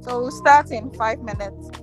So we'll start in 5 minutes.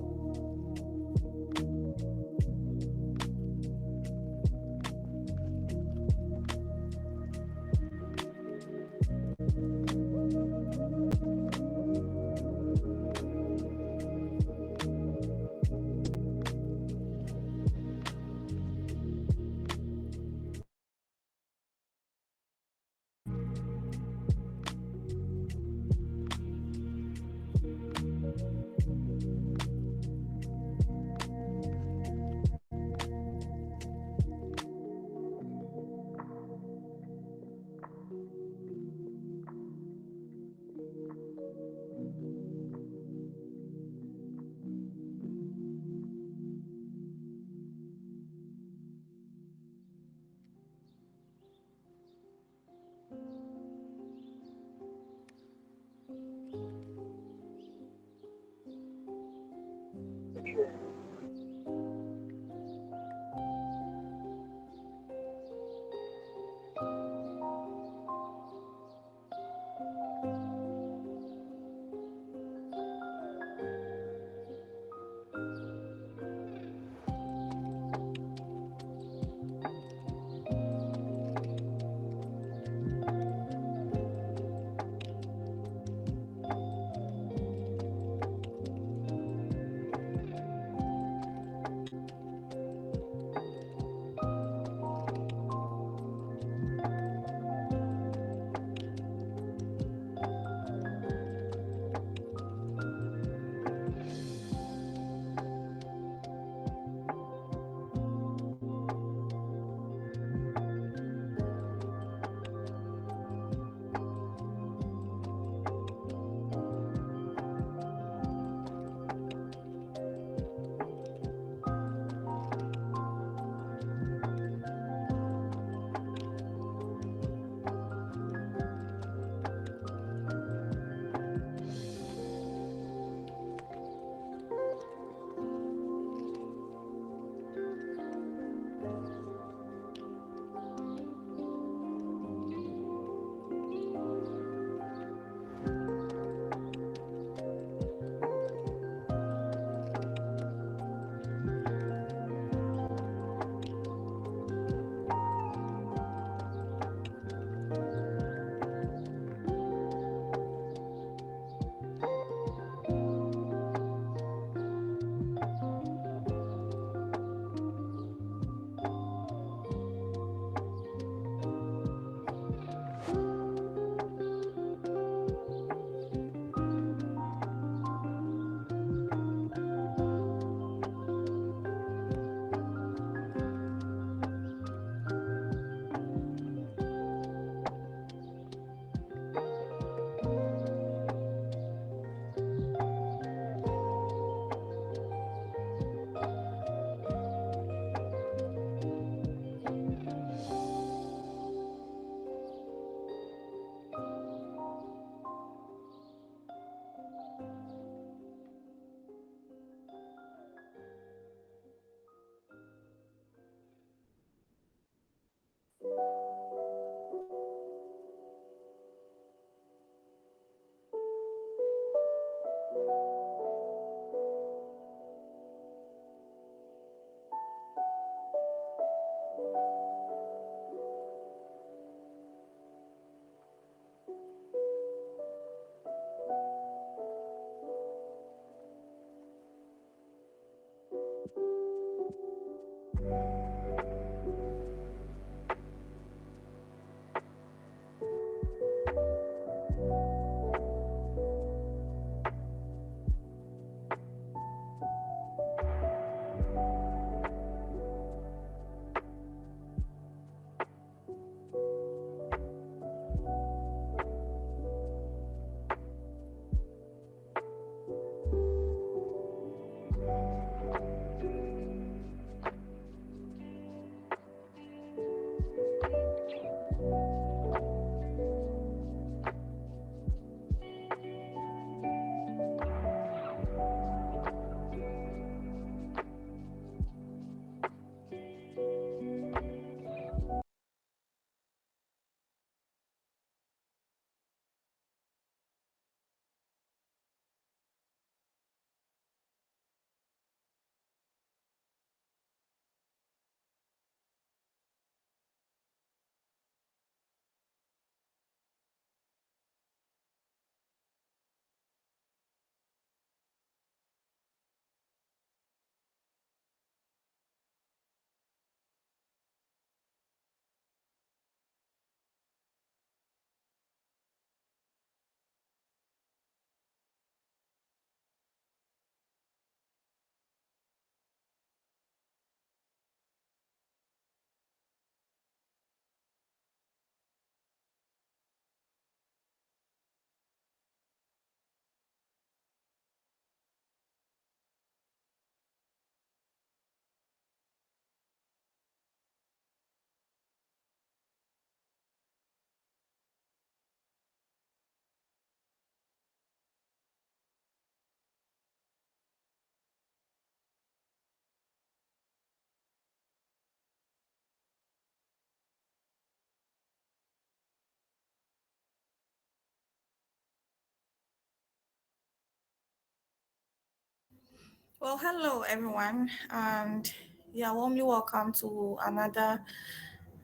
Well, hello everyone, and warmly welcome to another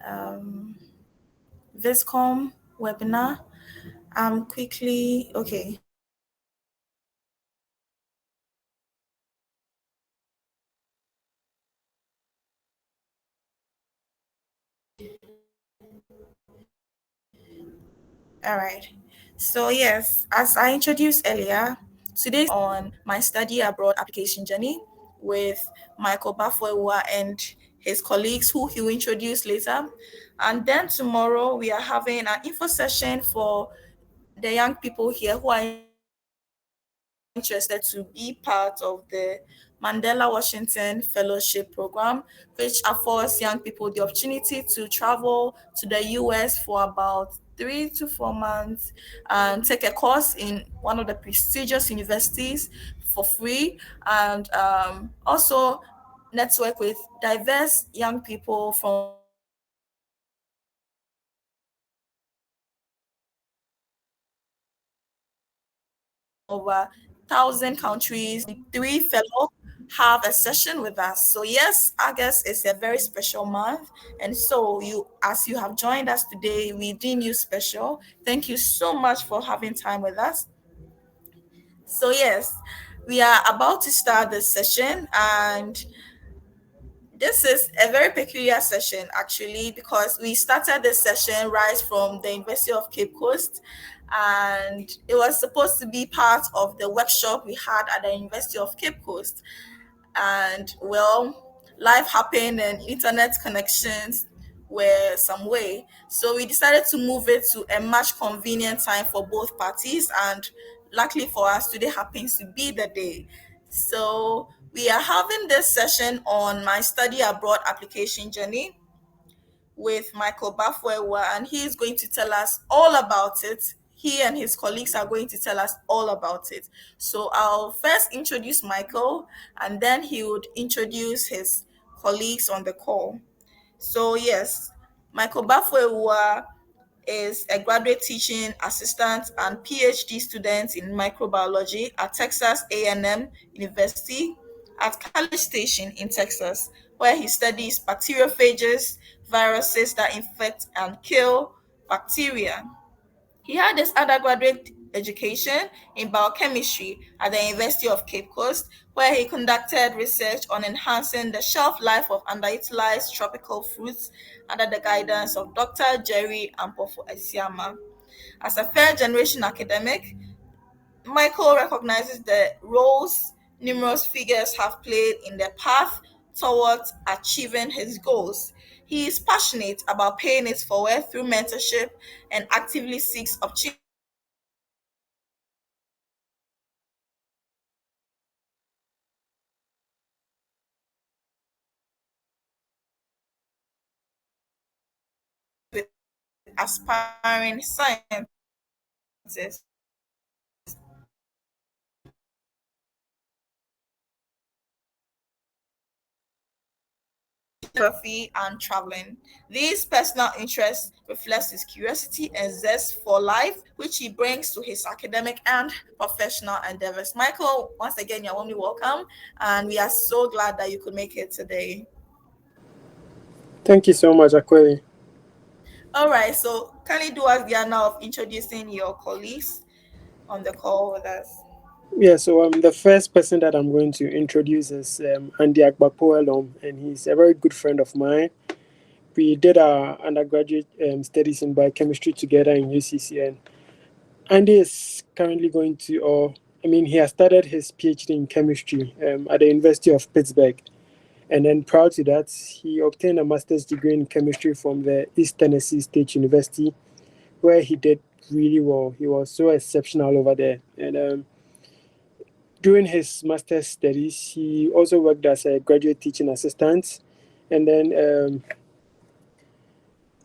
um, Viscom webinar. Quickly, okay. All right. So yes, as I introduced earlier, today on my study abroad application journey with Michael Baffour Awuah and his colleagues who he will introduce later. And then tomorrow we are having an info session for the young people here who are interested to be part of the Mandela Washington Fellowship Program, which affords young people the opportunity to travel to the US for about 3 to 4 months and take a course in one of the prestigious universities for free and also network with diverse young people from over 1,000 countries. Three fellow have a session with us. So yes, August is a very special month, and so as you have joined us today, we deem you special. Thank you so much for having time with us. So yes, we are about to start this session, and this is a very peculiar session actually because we started this session right from the University of Cape Coast, and it was supposed to be part of the workshop we had at the University of Cape Coast. And well, life happened and internet connections were some way. So we decided to move it to a much convenient time for both parties. And luckily for us, today happens to be the day. So we are having this session on my study abroad application journey with Michael Baffour Awuah, and he is going to tell us all about it. He and his colleagues are going to tell us all about it. So I'll first introduce Michael, and then he would introduce his colleagues on the call. So yes, Michael Baffour Awuah is a graduate teaching assistant and PhD student in microbiology at Texas A&M University at College Station in Texas, where he studies bacteriophages, viruses that infect and kill bacteria. He had his undergraduate education in biochemistry at the University of Cape Coast, where he conducted research on enhancing the shelf life of underutilized tropical fruits under the guidance of Dr. Jerry Ampofo Esiama. As a third generation academic, Michael recognizes the roles numerous figures have played in the path towards achieving his goals. He is passionate about paying it forward through mentorship and actively seeks opportunities to contribute to the scientific and with aspiring scientists. Photography and traveling. These personal interests reflects his curiosity and zest for life, which he brings to his academic and professional endeavors. Michael, once again, you're warmly welcome, and we are so glad that you could make it today. Thank you so much, Akweli. All right, so can you do us the honor of introducing your colleagues on the call with us? Yeah, so the first person that I'm going to introduce is Andy Agbapo, and he's a very good friend of mine. We did our undergraduate studies in biochemistry together in UCC, and Andy is currently going to, or I mean, he has started his PhD in chemistry at the University of Pittsburgh. And then prior to that, he obtained a master's degree in chemistry from the East Tennessee State University, where he did really well. He was so exceptional over there. And during his master's studies, he also worked as a graduate teaching assistant. And then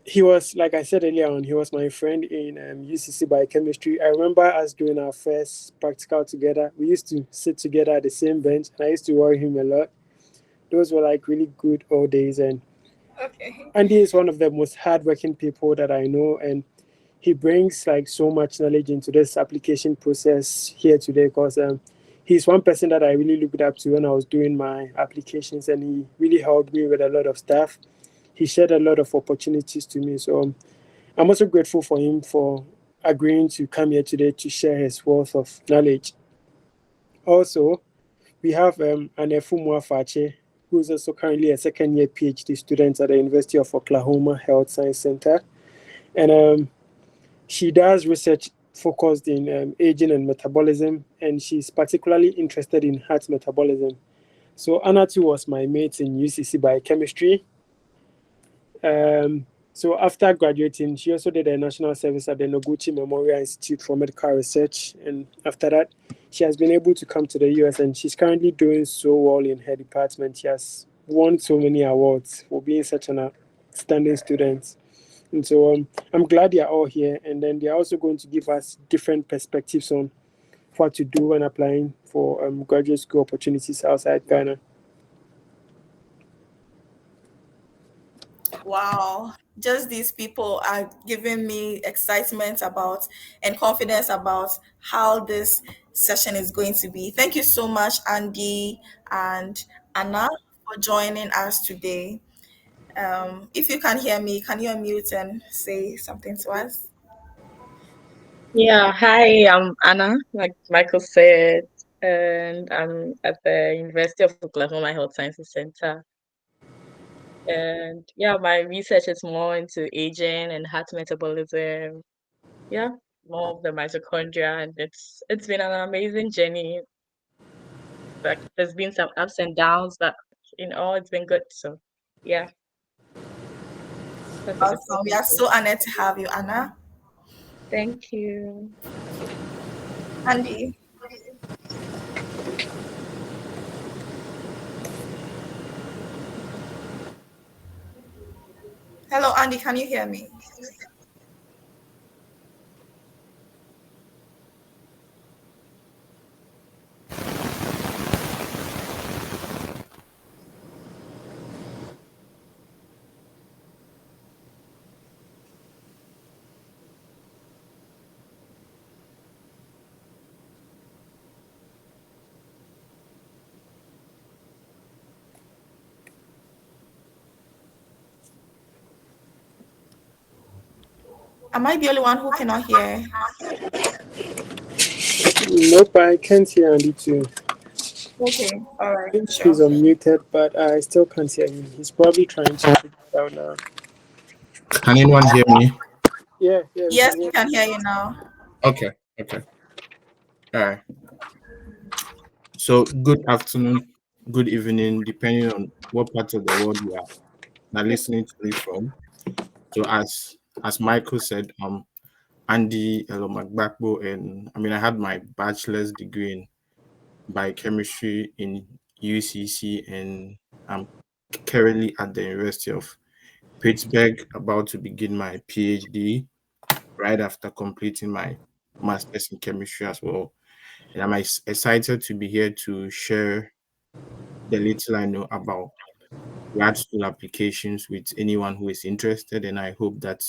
he was, like I said earlier on, he was my friend in UCC biochemistry. I remember us doing our first practical together. We used to sit together at the same bench, and I used to worry him a lot. Those were like really good old days. And Okay. Andy is one of the most hardworking people that I know, and he brings like so much knowledge into this application process here today because he's one person that I really looked up to when I was doing my applications, and he really helped me with a lot of stuff. He shared a lot of opportunities to me. So I'm also grateful for him for agreeing to come here today to share his wealth of knowledge. Also, we have Anefumwa Fache, who is also currently a second year PhD student at the University of Oklahoma Health Science Center. And she does research focused in aging and metabolism, and she's particularly interested in heart metabolism. So Anna too was my mate in UCC biochemistry. So after graduating, she also did a national service at the Noguchi Memorial Institute for Medical Research, and after that, she has been able to come to the US, and she's currently doing so well in her department. She has won so many awards for being such an outstanding student. And so I'm glad they're all here, and then they're also going to give us different perspectives on what to do when applying for graduate school opportunities outside Ghana. Wow, just these people are giving me excitement about and confidence about how this session is going to be. Thank you so much, Andy and Anna, for joining us today. If you can hear me, can you unmute and say something to us? Yeah, hi, I'm Anna, like Michael said, and I'm at the University of Oklahoma Health Sciences Center. And yeah, my research is more into aging and heart metabolism. Yeah, more of the mitochondria, and it's been an amazing journey. Like there's been some ups and downs, but in all, it's been good. So yeah, that's a bit Awesome. of We are it. so honored to have you, Anna. Thank you. Andy. Hello, Andy. Can you hear me? Am I the only one who cannot hear? Nope, I can't hear Andy too. Okay. All I right. think he's Sure. unmuted, but I still can't hear him. He's probably trying to figure it out now. Can anyone hear me? Yeah, yeah, we Yes, can we hear. can hear you now. Okay, okay. All right. So, good afternoon, good evening, depending on what part of the world you are now listening to me from. So, as Michael said, Andy Elomagbakbo, and I mean, I had my bachelor's degree in biochemistry in UCC, and I'm currently at the University of Pittsburgh, about to begin my PhD right after completing my master's in chemistry as well. And I'm excited to be here to share the little I know about grad school applications with anyone who is interested. And I hope that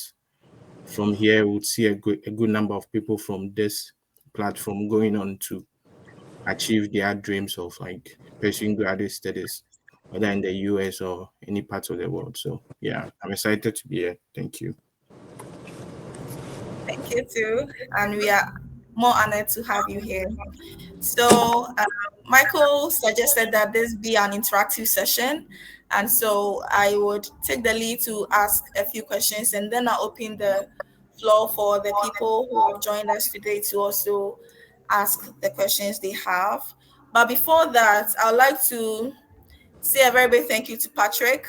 from here we'll see a good number of people from this platform going on to achieve their dreams of like pursuing graduate studies, whether in the US or any part of the world. So yeah, I'm excited to be here. Thank you. Thank you too. And we are more honored to have you here. So, Michael suggested that this be an interactive session. And so I would take the lead to ask a few questions and then I'll open the floor for the people who have joined us today to also ask the questions they have. But before that, I'd like to say a very big thank you to Patrick.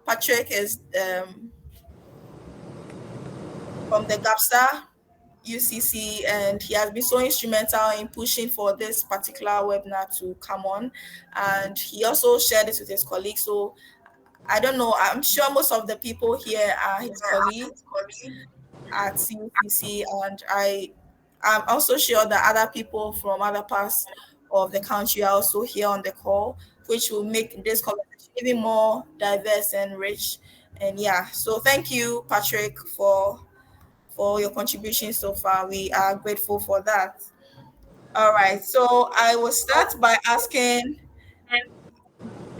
Patrick is from the GAPSA UCC, and he has been so instrumental in pushing for this particular webinar to come on. And he also shared it with his colleagues. So I don't know, I'm sure most of the people here are his colleagues at UCC, and I'm also sure that other people from other parts of the country are also here on the call, which will make this conversation even more diverse and rich. And yeah, so thank you, Patrick, for your contribution so far. We are grateful for that. All right. So I will start by asking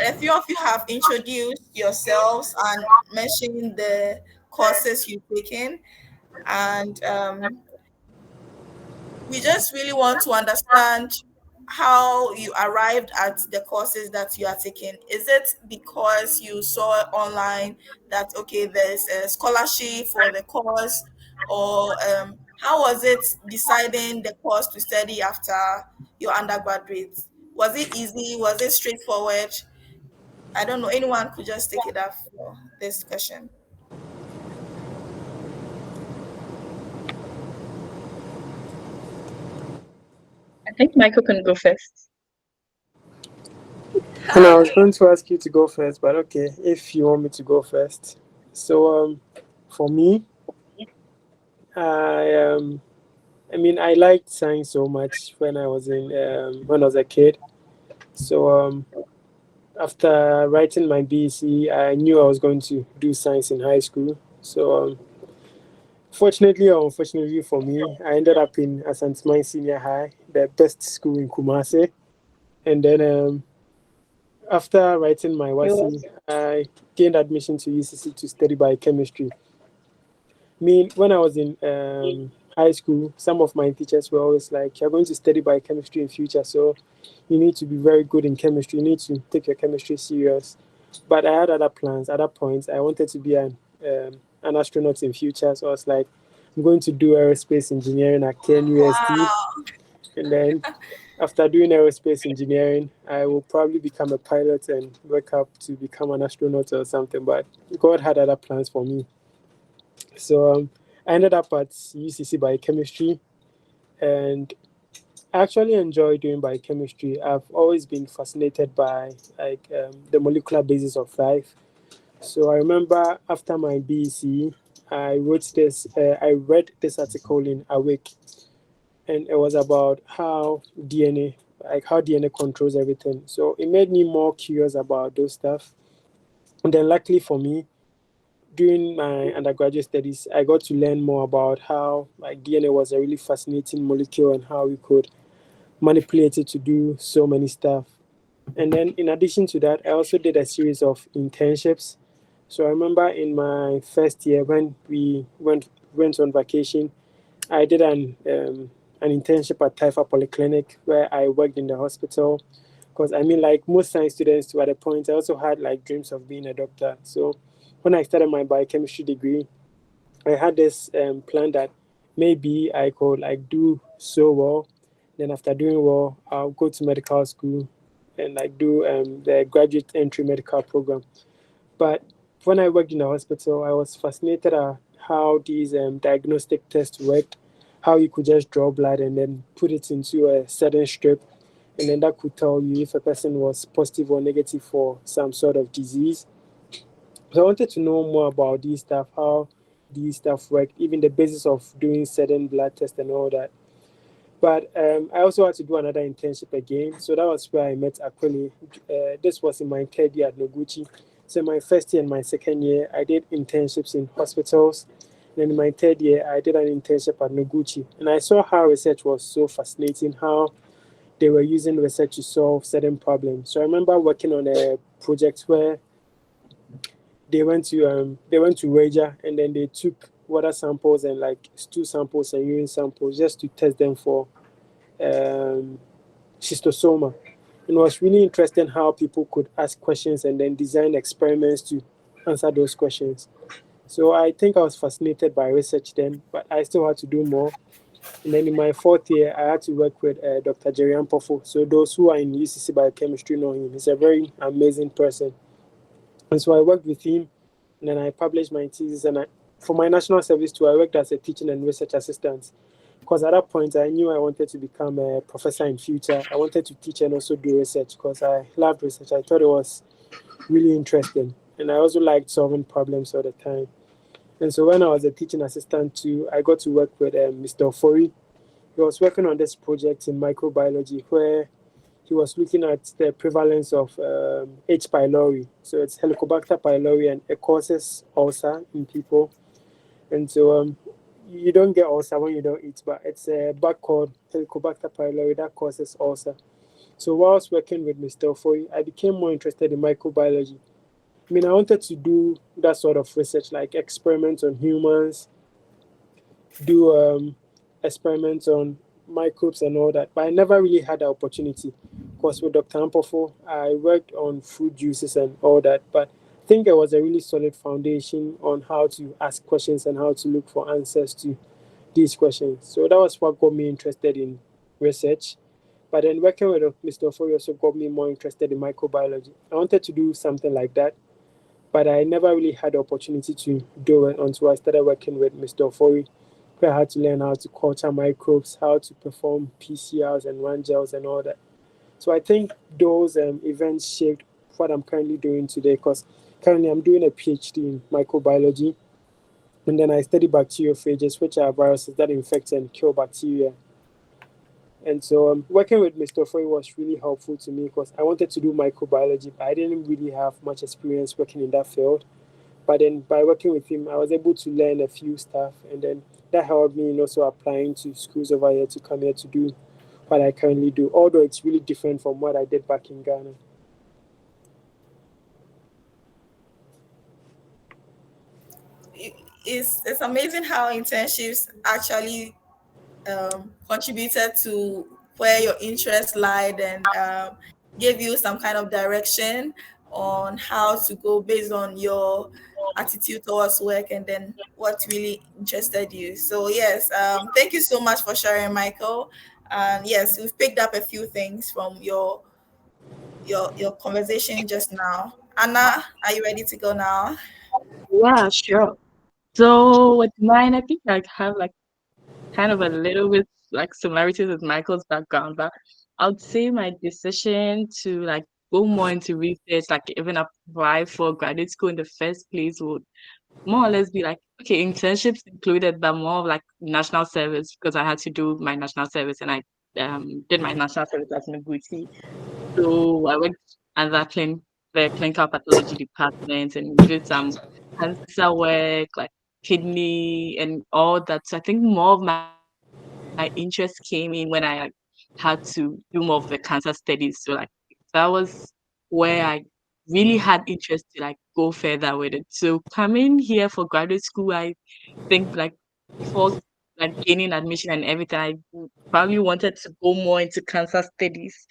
a few of you have introduced yourselves and mentioned the courses you've taken, and we just really want to understand how you arrived at the courses that you are taking. Is it because you saw online that okay, there's a scholarship for the course, or how was it deciding the course to study after your undergraduate? Was it easy? Was it straightforward? I don't know. Anyone could just take it up for this question. I think Michael can go first. And I was going to ask you to go first, but okay, if you want me to go first. So for me, I I mean I liked science so much when I was a kid. So after writing my BEC, I knew I was going to do science in high school. So fortunately or unfortunately for me, I ended up in Asantuma Senior High, the best school in Kumasi. And then after writing my You WASI, I gained admission to UCC to study biochemistry. Me, when I was in high school, some of my teachers were always like, "You're going to study biochemistry in future, so you need to be very good in chemistry. You need to take your chemistry serious." But I had other plans, other points. I wanted to be an astronaut in future, so I was like, "I'm going to do aerospace engineering at KNUST, Wow. and then after doing aerospace engineering, I will probably become a pilot and work up to become an astronaut or something." But God had other plans for me. So I ended up at UCC biochemistry, and I actually enjoy doing biochemistry. I've always been fascinated by the molecular basis of life. So I remember after my BEC, I read this article in Awake, and it was about how DNA, like how DNA controls everything. So it made me more curious about those stuff. And then luckily for me, during my undergraduate studies, I got to learn more about how like DNA was a really fascinating molecule and how we could manipulate it to do so many stuff. And then in addition to that, I also did a series of internships. So I remember in my first year when we went on vacation, I did an internship at Taifa Polyclinic where I worked in the hospital. Because I mean, like most science students, to at a point, I also had like dreams of being a doctor. So when I started my biochemistry degree, I had this plan that maybe I could like do so well. Then after doing well, I'll go to medical school and like do the graduate entry medical program. But when I worked in the hospital, I was fascinated at how these diagnostic tests worked, how you could just draw blood and then put it into a certain strip, and then that could tell you if a person was positive or negative for some sort of disease. So I wanted to know more about these stuff, how these stuff work, even the basis of doing certain blood tests and all that. But I also had to do another internship again. So that was where I met Aquili. This was in my third year at Noguchi. So my first year and my second year, I did internships in hospitals. Then in my third year, I did an internship at Noguchi. And I saw how research was so fascinating, how they were using research to solve certain problems. So I remember working on a project where they went to Raja and then they took water samples and like stool samples and urine samples just to test them for um, schistosoma. And it was really interesting how people could ask questions and then design experiments to answer those questions. So I think I was fascinated by research then, but I still had to do more. And then in my fourth year, I had to work with Dr. Jerry Ampofo. So those who are in UCC biochemistry know him. He's a very amazing person. And so I worked with him, and then I published my thesis. And for my national service too, I worked as a teaching and research assistant. Because at that point, I knew I wanted to become a professor in future. I wanted to teach and also do research because I loved research. I thought it was really interesting, and I also liked solving problems all the time. And so when I was a teaching assistant too, I got to work with Mr. Ofori. He was working on this project in microbiology where he was looking at the prevalence of H. pylori. So it's Helicobacter pylori, and it causes ulcer in people. And so you don't get ulcer when you don't eat, but it's a bug called Helicobacter pylori that causes ulcer. So while I was working with Mr. Foy, I became more interested in microbiology. I mean, I wanted to do that sort of research, like experiments on humans, do experiments on microbes and all that, but I never really had the opportunity. Because with Dr. Ampofo, I worked on fruit juices and all that, but I think there was a really solid foundation on how to ask questions and how to look for answers to these questions. So that was what got me interested in research. But then working with Mr. Ofori also got me more interested in microbiology. I wanted to do something like that, but I never really had the opportunity to do it until I started working with Mr. Ofori, where I had to learn how to culture microbes, how to perform PCRs and run gels and all that. So I think those events shaped what I'm currently doing today because currently I'm doing a PhD in microbiology, and then I study bacteriophages, which are viruses that infect and kill bacteria. And so working with Mr. Foy was really helpful to me because I wanted to do microbiology, but I didn't really have much experience working in that field. But then by working with him, I was able to learn a few stuff, and then that helped me in also applying to schools over here to come here to do what I currently do, although it's really different from what I did back in Ghana. It's amazing how internships actually contributed to where your interest lied and gave you some kind of direction on how to go based on your attitude towards work and then what really interested you. So yes, thank you so much for sharing, Michael. And yes, we've picked up a few things from your conversation just now. Anna, are you ready to go now? Yeah, sure. So with mine, I think I have like kind of a little bit like similarities with Michael's background, but I would say my decision to like go more into research, like even apply for graduate school in the first place would more or less be like, okay, internships included, but more of like national service because I had to do my national service and I did my national service as an Gucci. So I worked at the clinical pathology department and did some cancer work, like kidney and all that. So I think more of my interest came in when I like, had to do more of the cancer studies. So like that was where I really had interest to like go further with it. So coming here for graduate school, I think like before like gaining admission and everything, I probably wanted to go more into cancer studies.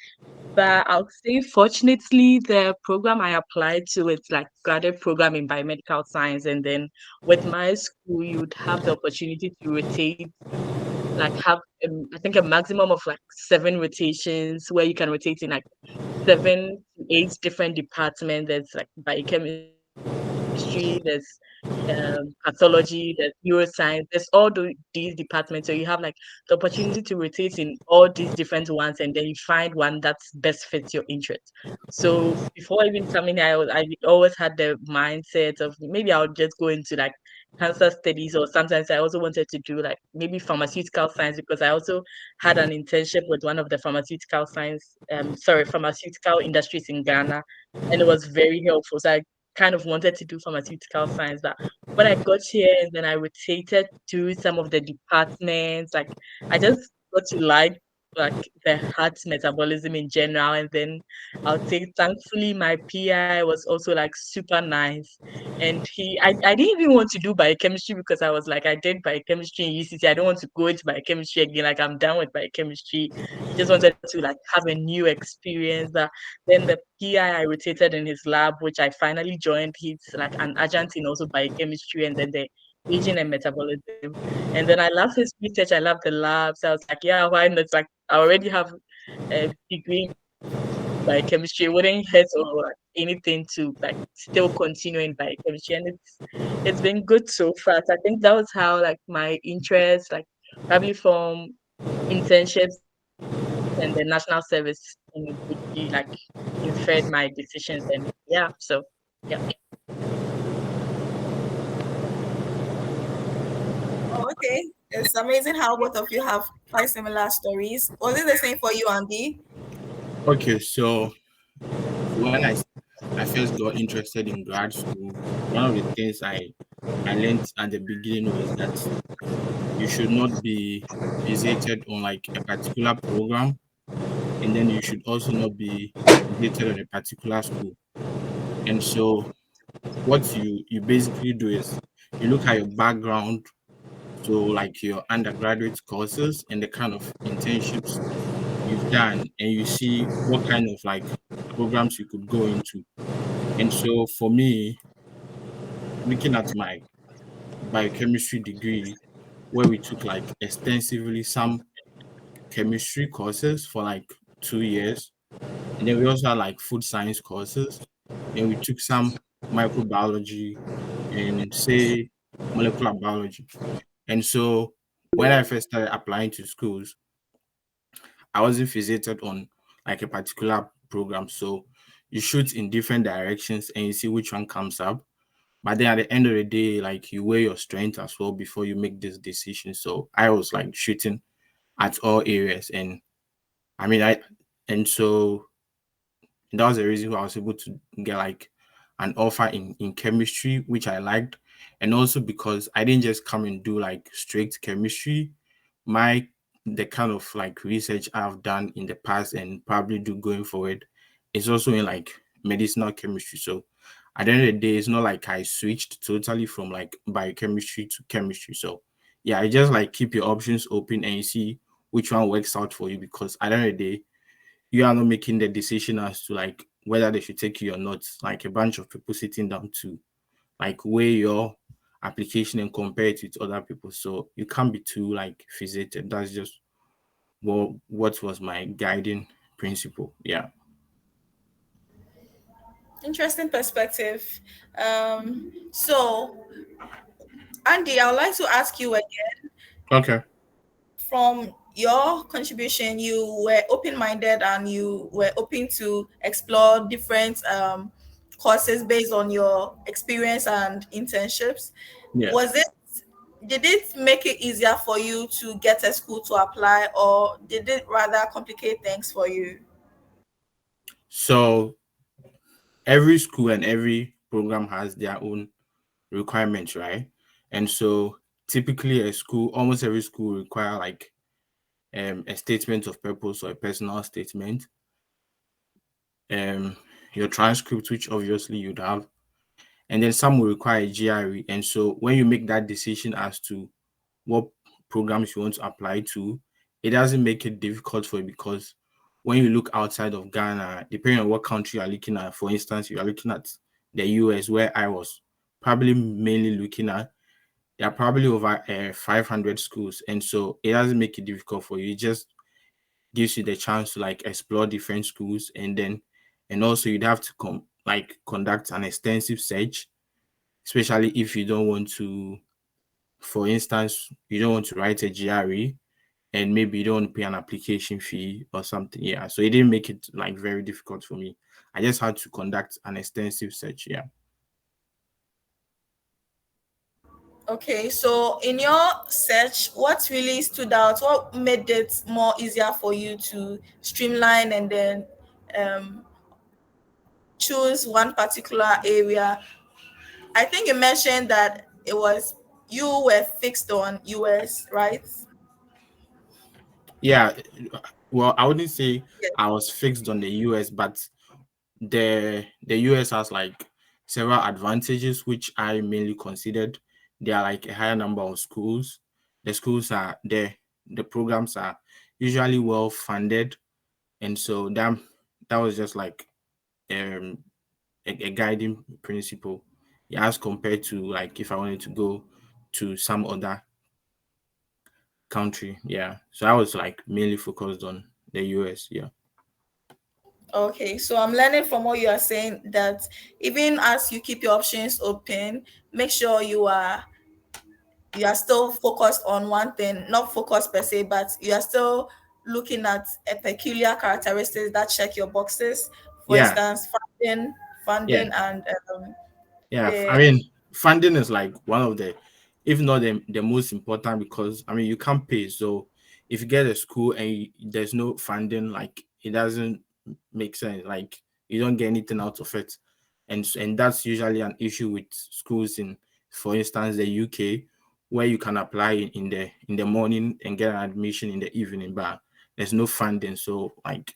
But I'll say fortunately the program I applied to, it's like graduate program in biomedical science. And then with my school, you'd have the opportunity to rotate, like have I think a maximum of like 7 rotations where you can rotate in like 7 to 8 different departments. There's like biochemistry, there's pathology, there's neuroscience, there's these departments. So you have like the opportunity to rotate in all these different ones, and then you find one that's best fits your interest. So before even coming here, I always had the mindset of maybe I'll just go into like cancer studies, or sometimes I also wanted to do like maybe pharmaceutical science because I also had an internship with one of the pharmaceutical industries in Ghana, and it was very helpful. So I kind of wanted to do pharmaceutical science. But when I got here and then I rotated through some of the departments, like I just got to like the heart metabolism in general. And then I would say thankfully my PI was also like super nice. And I didn't even want to do biochemistry because I was like, I did biochemistry in UCC. I don't want to go into biochemistry again. Like I'm done with biochemistry. I just wanted to like have a new experience. But then the PI rotated in his lab, which I finally joined. He's like an adjunct in also biochemistry and then the aging and metabolism. And then I love his research. I love the labs. I was like, yeah, why not? Like I already have a degree in biochemistry. It wouldn't hurt or like anything to like still continue in biochemistry. And it's been good so far. So I think that was how like my interest, like probably from internships and the national service would be like inferred my decisions. And yeah, so yeah. Oh, okay. It's amazing how both of you have quite similar stories. Was it the same for you, Andy? Okay, so when I first got interested in grad school, one of the things I learned at the beginning was that you should not be fixated on like a particular program, and then you should also not be fixated on a particular school. And so what you basically do is you look at your background, so like your undergraduate courses and the kind of internships you've done, and you see what kind of like programs you could go into. And so for me, looking at my biochemistry degree, where we took like extensively some chemistry courses for like 2 years, and then we also had like food science courses, and we took some microbiology and say molecular biology. And so when I first started applying to schools, I wasn't fixated on like a particular program. So you shoot in different directions and you see which one comes up. But then at the end of the day, like you weigh your strength as well before you make this decision. So I was like shooting at all areas. And I mean, and so that was the reason why I was able to get like an offer in chemistry, which I liked. And also because I didn't just come and do like strict chemistry. My the kind of like research I've done in the past and probably do going forward is also in like medicinal chemistry. So at the end of the day, it's not like I switched totally from like biochemistry to chemistry. So yeah, I just like keep your options open and you see which one works out for you, because at the end of the day, you are not making the decision as to like whether they should take you or not. Like a bunch of people sitting down to like weigh your application and compare it with other people. So you can't be too like fixated. That's just what was my guiding principle. Yeah. Interesting perspective. So, Andy, I would like to ask you again, Okay. from your contribution, you were open minded and you were open to explore different courses based on your experience and internships. Yes. Was it, did it make it easier for you to get a school to apply, or did it rather complicate things for you? So every school and every program has their own requirements, right? And so typically a school, almost every school require like a statement of purpose or a personal statement, um your transcript, which obviously you'd have, and then some will require a GRE. And so when you make that decision as to what programs you want to apply to, it doesn't make it difficult for you, because when you look outside of Ghana, depending on what country you are looking at, for instance, you are looking at the US, where I was probably mainly looking at, there are probably over 500 schools. And so it doesn't make it difficult for you. It just gives you the chance to like explore different schools, and then and also you'd have to conduct an extensive search, especially if you don't want to, for instance, you don't want to write a GRE and maybe you don't want to pay an application fee or something. Yeah. So it didn't make it like very difficult for me. I just had to conduct an extensive search. Yeah. Okay, so in your search, what really stood out? What made it more easier for you to streamline and then um, choose one particular area? I think you mentioned that it was, you were fixed on US, right? Yeah. Well, I wouldn't say Yes. I was fixed on the US, but the US has like several advantages which I mainly considered. There are like a higher number of schools. The schools are there, the programs are usually well funded, and so that was just like um a guiding principle, yeah, as compared to like if I wanted to go to some other country. Yeah. So I was like mainly focused on the US. Yeah. Okay, so I'm learning from what you are saying that even as you keep your options open, make sure you are still focused on one thing, not focused per se, but you are still looking at a peculiar characteristics that check your boxes. For Yeah. instance, funding, Yeah. funding, and Yeah, I the mean, funding is like one of the, if not the most important, because I mean, you can't pay. So if you get a school and there's no funding, like it doesn't make sense. Like you don't get anything out of it, and that's usually an issue with schools in, for instance, the UK, where you can apply in the morning and get an admission in the evening, but there's no funding. So like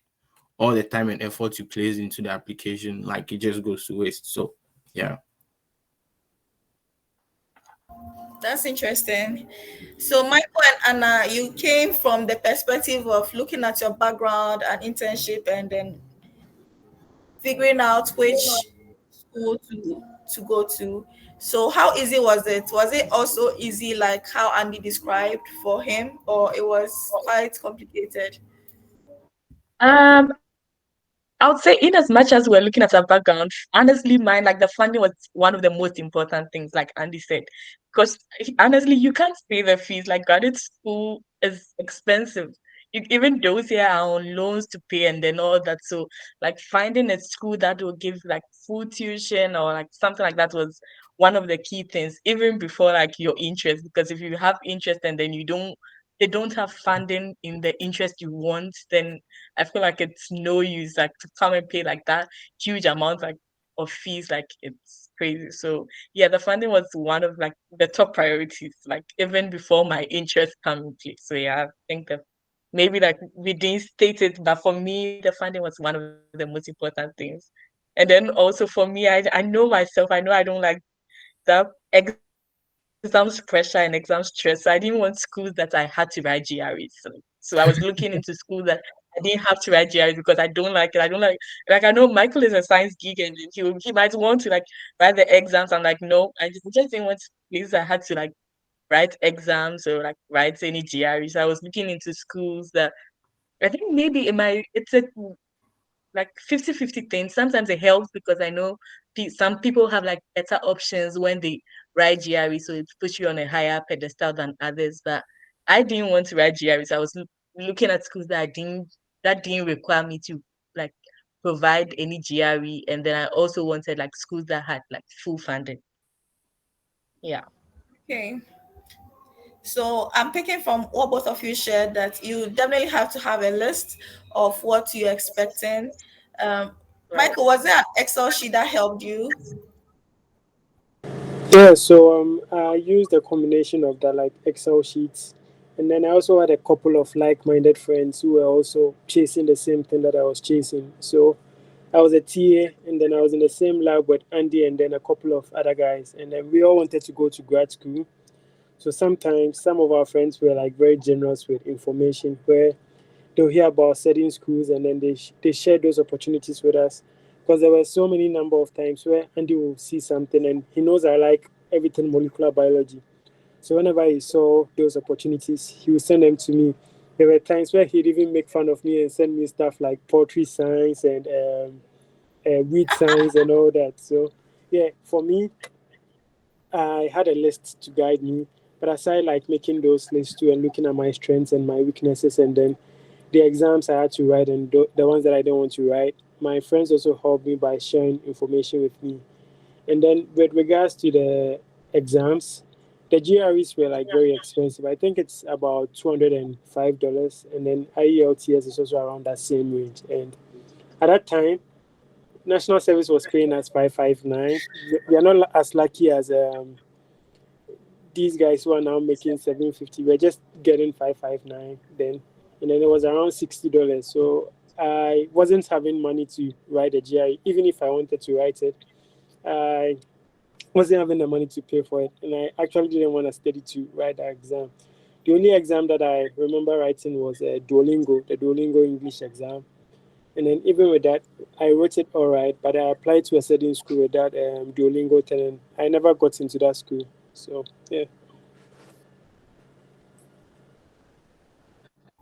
all the time and effort you place into the application, like it just goes to waste. So yeah. That's interesting. So, Michael and Anna, you came from the perspective of looking at your background and internship and then figuring out which school to go to. So, how easy was it? Was it also easy, like how Andy described for him, or it was quite complicated? I would say, in as much as we're looking at our background, honestly, mine, like the funding was one of the most important things, like Andy said, because honestly, you can't pay the fees. Like graduate school is expensive. Even those here are on loans to pay and then all that. So, like finding a school that will give like full tuition or like something like that was one of the key things, even before like your interest. Because if you have interest and then they don't have funding in the interest you want, then I feel like it's no use like to come and pay like that huge amount like of fees, like it's crazy. So yeah, the funding was one of like the top priorities, like even before my interest come in place. So yeah, I think that maybe like we didn't state it, but for me the funding was one of the most important things. And then also for me, I know myself, I know I don't like that exams pressure and exams stress. So I didn't want schools that I had to write GREs. So I was looking into schools that I didn't have to write GREs because I don't like it. I don't like I know Michael is a science geek and he might want to like write the exams. I'm like, no, I just didn't want places I had to like write exams or like write any GREs. So I was looking into schools that I think maybe it's a like 50-50 thing. Sometimes it helps because I know some people have like better options when they write GRE, so it puts you on a higher pedestal than others. But I didn't want to write GRE, so I was looking at schools that didn't require me to like provide any GRE, and then I also wanted like schools that had like full funding. Yeah. Okay. So I'm picking from what both of you shared that you definitely have to have a list of what you're expecting. Um, Right. Michael, was there an Excel sheet that helped you? Yeah, so I used a combination of that, like Excel sheets, and then I also had a couple of like-minded friends who were also chasing the same thing that I was chasing. So I was a TA, and then I was in the same lab with Andy and then a couple of other guys, and then we all wanted to go to grad school. So sometimes some of our friends were like very generous with information where they'll hear about certain schools and then they share those opportunities with us. Because there were so many number of times where Andy will see something and he knows I like everything molecular biology. So whenever he saw those opportunities, he would send them to me. There were times where he'd even make fun of me and send me stuff like poultry science and wheat science and all that. So yeah, for me, I had a list to guide me, but aside like making those lists too and looking at my strengths and my weaknesses, and then the exams I had to write and the ones that I didn't want to write, my friends also helped me by sharing information with me. And then with regards to the exams, the GREs were like very expensive. I think it's about $205, and then IELTS is also around that same range. And at that time, national service was paying us 559. We are not as lucky as these guys who are now making 750. We're just getting 559 then, and then it was around $60. So I wasn't having money to write a GRE. Even if I wanted to write it, I wasn't having the money to pay for it, and I actually didn't want to study to write that exam. The only exam that I remember writing was Duolingo, the Duolingo English exam. And then even with that, I wrote it all right, but I applied to a certain school with that Duolingo thing, and I never got into that school. So yeah.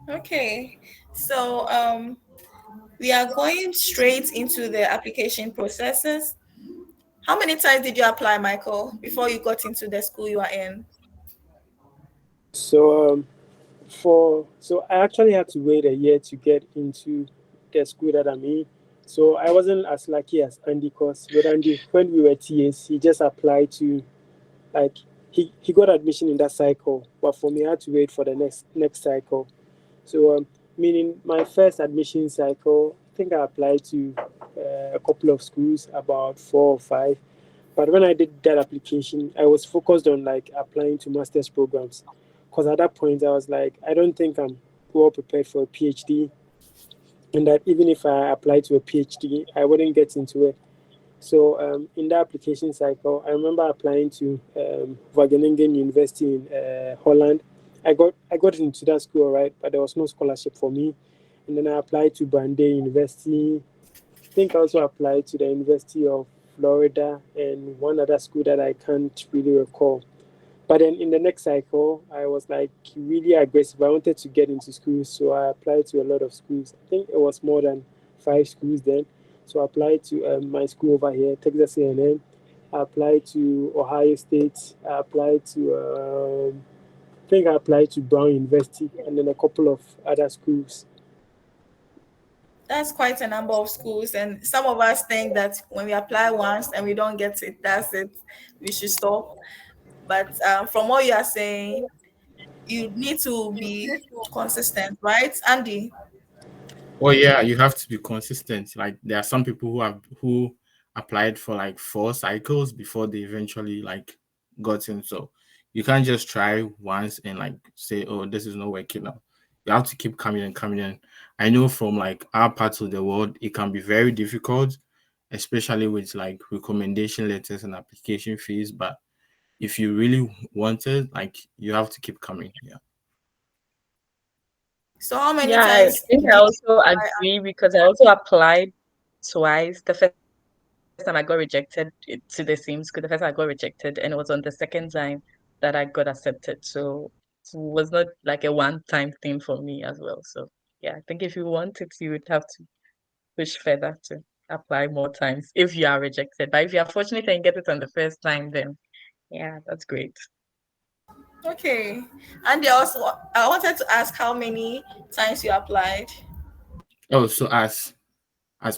Okay. So we are going straight into the application processes. How many times did you apply, Michael, before you got into the school you are in? So so I actually had to wait a year to get into the school that I'm in. So I wasn't as lucky as Andy, because with Andy, when we were TAs, he just applied to like he got admission in that cycle. But for me, I had to wait for the next cycle. So meaning my first admission cycle, I think I applied to a couple of schools, about four or five. But when I did that application, I was focused on like applying to master's programs. Because at that point, I was like, I don't think I'm well prepared for a PhD, and that even if I apply to a PhD, I wouldn't get into it. So in the application cycle, I remember applying to Wageningen University in Holland. I got into that school, right, but there was no scholarship for me. And then I applied to Brande University. I think I also applied to the University of Florida and one other school that I can't really recall. But then in the next cycle, I was like really aggressive. I wanted to get into schools, so I applied to a lot of schools. I think it was more than 5 schools then. So I applied to my school over here, Texas A&M. I applied to Ohio State. I applied to, I think I applied to Brown University, and then a couple of other schools. That's quite a number of schools, and some of us think that when we apply once and we don't get it, that's it. We should stop. But from what you are saying, you need to be consistent, right, Andy? Oh yeah, you have to be consistent. Like there are some people who applied for like 4 cycles before they eventually like got in. So you can't just try once and like say, oh, this is not working now. You have to keep coming and coming in. I know from like our parts of the world, it can be very difficult, especially with like recommendation letters and application fees. But if you really want it, like you have to keep coming. Yeah. So how many Yeah, I times think I did you also apply? agree because I also applied twice. The first time I got rejected to the same school, the first time I got rejected, and it was on the second time that I got accepted. So it was not like a one-time thing for me as well. So yeah, I think if you want it, you would have to push further to apply more times if you are rejected. But if you are fortunate and get it on the first time, then yeah, that's great. Okay. And they also, I wanted to ask how many times you applied. Oh, so as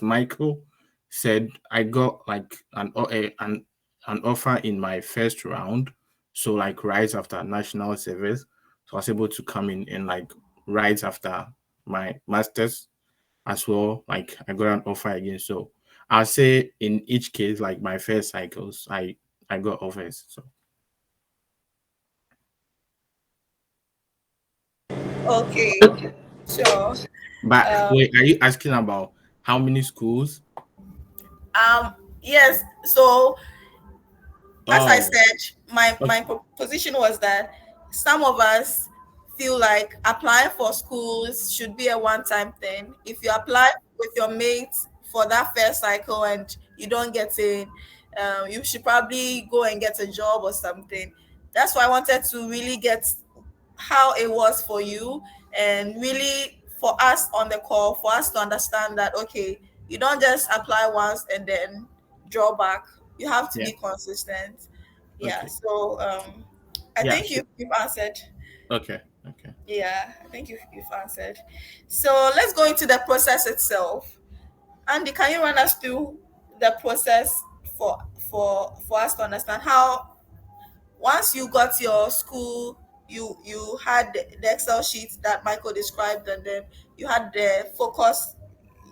Michael said, I got like an offer in my first round. So like right after national service, so I was able to come in and like right after my masters as well. Like I got an offer again. So I'll say in each case, like my first cycles, I got offers. So Okay, sure. but Um, wait, are you asking about how many schools? yes. So as I Oh, said, my okay. position was that some of us feel like applying for schools should be a one-time thing. If you apply with your mates for that first cycle and you don't get in, you should probably go and get a job or something. That's why I wanted to really get how it was for you, and really for us on the call, for us to understand that okay, you don't just apply once and then draw back. You have to Yeah. be consistent. Yeah. Okay. So I Yeah. think So you've answered. okay. Okay. Yeah, I think you've answered. So let's go into the process itself. Andy, can you run us through the process for for us to understand how once you got your school, you had the Excel sheet that Michael described, and then you had the focus,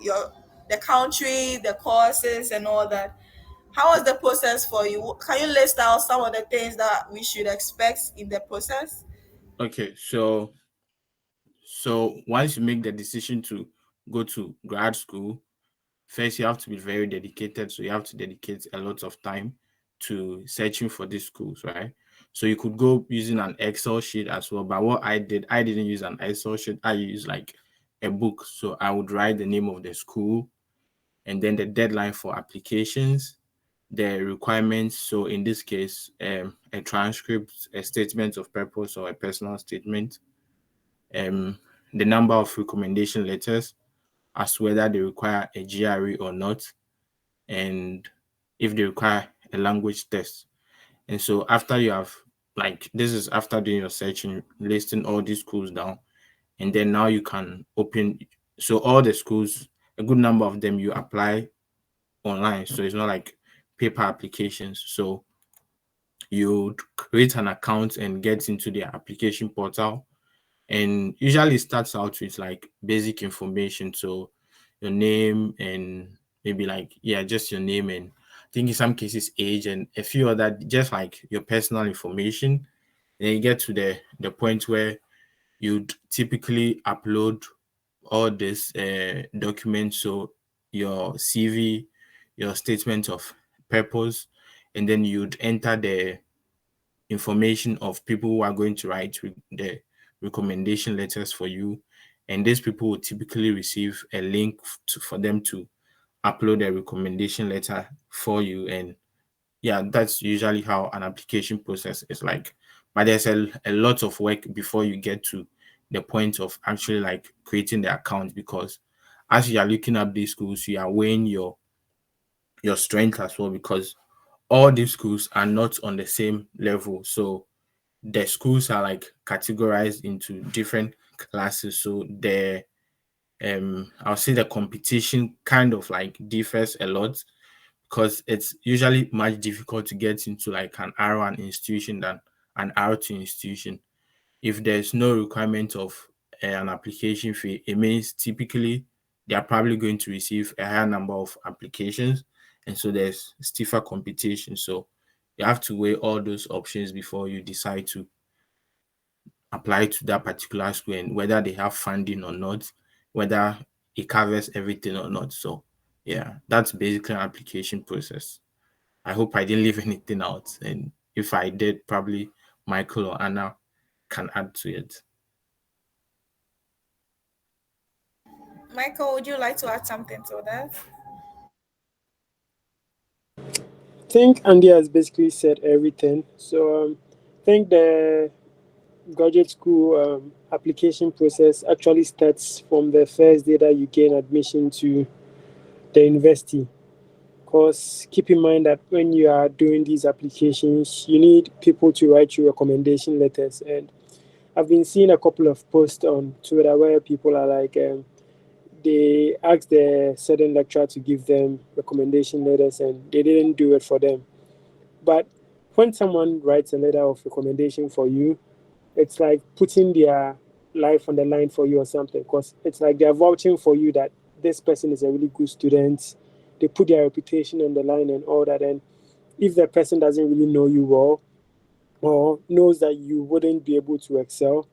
your the country, the courses, and all that. How was the process for you? Can you list out some of the things that we should expect in the process? Okay. So once you make the decision to go to grad school, first you have to be very dedicated. So you have to dedicate a lot of time to searching for these schools, right? So you could go using an Excel sheet as well. But what I did, I didn't use an Excel sheet. I used like a book. So I would write the name of the school and then the deadline for applications, the requirements. So in this case, a transcript, a statement of purpose, or a personal statement, um, the number of recommendation letters, as whether they require a GRE or not, and if they require a language test. And so after you have like this is after doing your searching, listing all these schools down, and then now you can open so all the schools, a good number of them you apply online. So it's not like paper applications. So you create an account and get into the application portal, and usually it starts out with like basic information, so your name and maybe like yeah just your name and think in some cases age and a few other, just like your personal information. Then you get to the point where you'd typically upload all these documents, so your CV, your statement of purpose, and then you'd enter the information of people who are going to write the recommendation letters for you, and these people will typically receive a link for them to upload a recommendation letter for you. And yeah, that's usually how an application process is like. But there's a lot of work before you get to the point of actually like creating the account, because as you are looking up these schools, you are weighing your strength as well, because all these schools are not on the same level. So the schools are like categorized into different classes. So the I'll say the competition kind of like differs a lot, because it's usually much difficult to get into like an R1 institution than an R2 institution. If there's no requirement of an application fee, it means typically they are probably going to receive a higher number of applications, and so there's stiffer competition. So you have to weigh all those options before you decide to apply to that particular school, and whether they have funding or not, whether it covers everything or not. So yeah, that's basically an application process. I hope I didn't leave anything out. And if I did, probably Michael or Anna can add to it. Michael, would you like to add something to that? I think Andy has basically said everything. So I think the graduate school application process actually starts from the first day that you gain admission to the university. Because keep in mind that when you are doing these applications, you need people to write you recommendation letters. And I've been seeing a couple of posts on Twitter where people are like, they asked the certain lecturer to give them recommendation letters and they didn't do it for them. But when someone writes a letter of recommendation for you, it's like putting their life on the line for you or something, because it's like they're vouching for you that this person is a really good student. They put their reputation on the line and all that. And if the person doesn't really know you well or knows that you wouldn't be able to excel,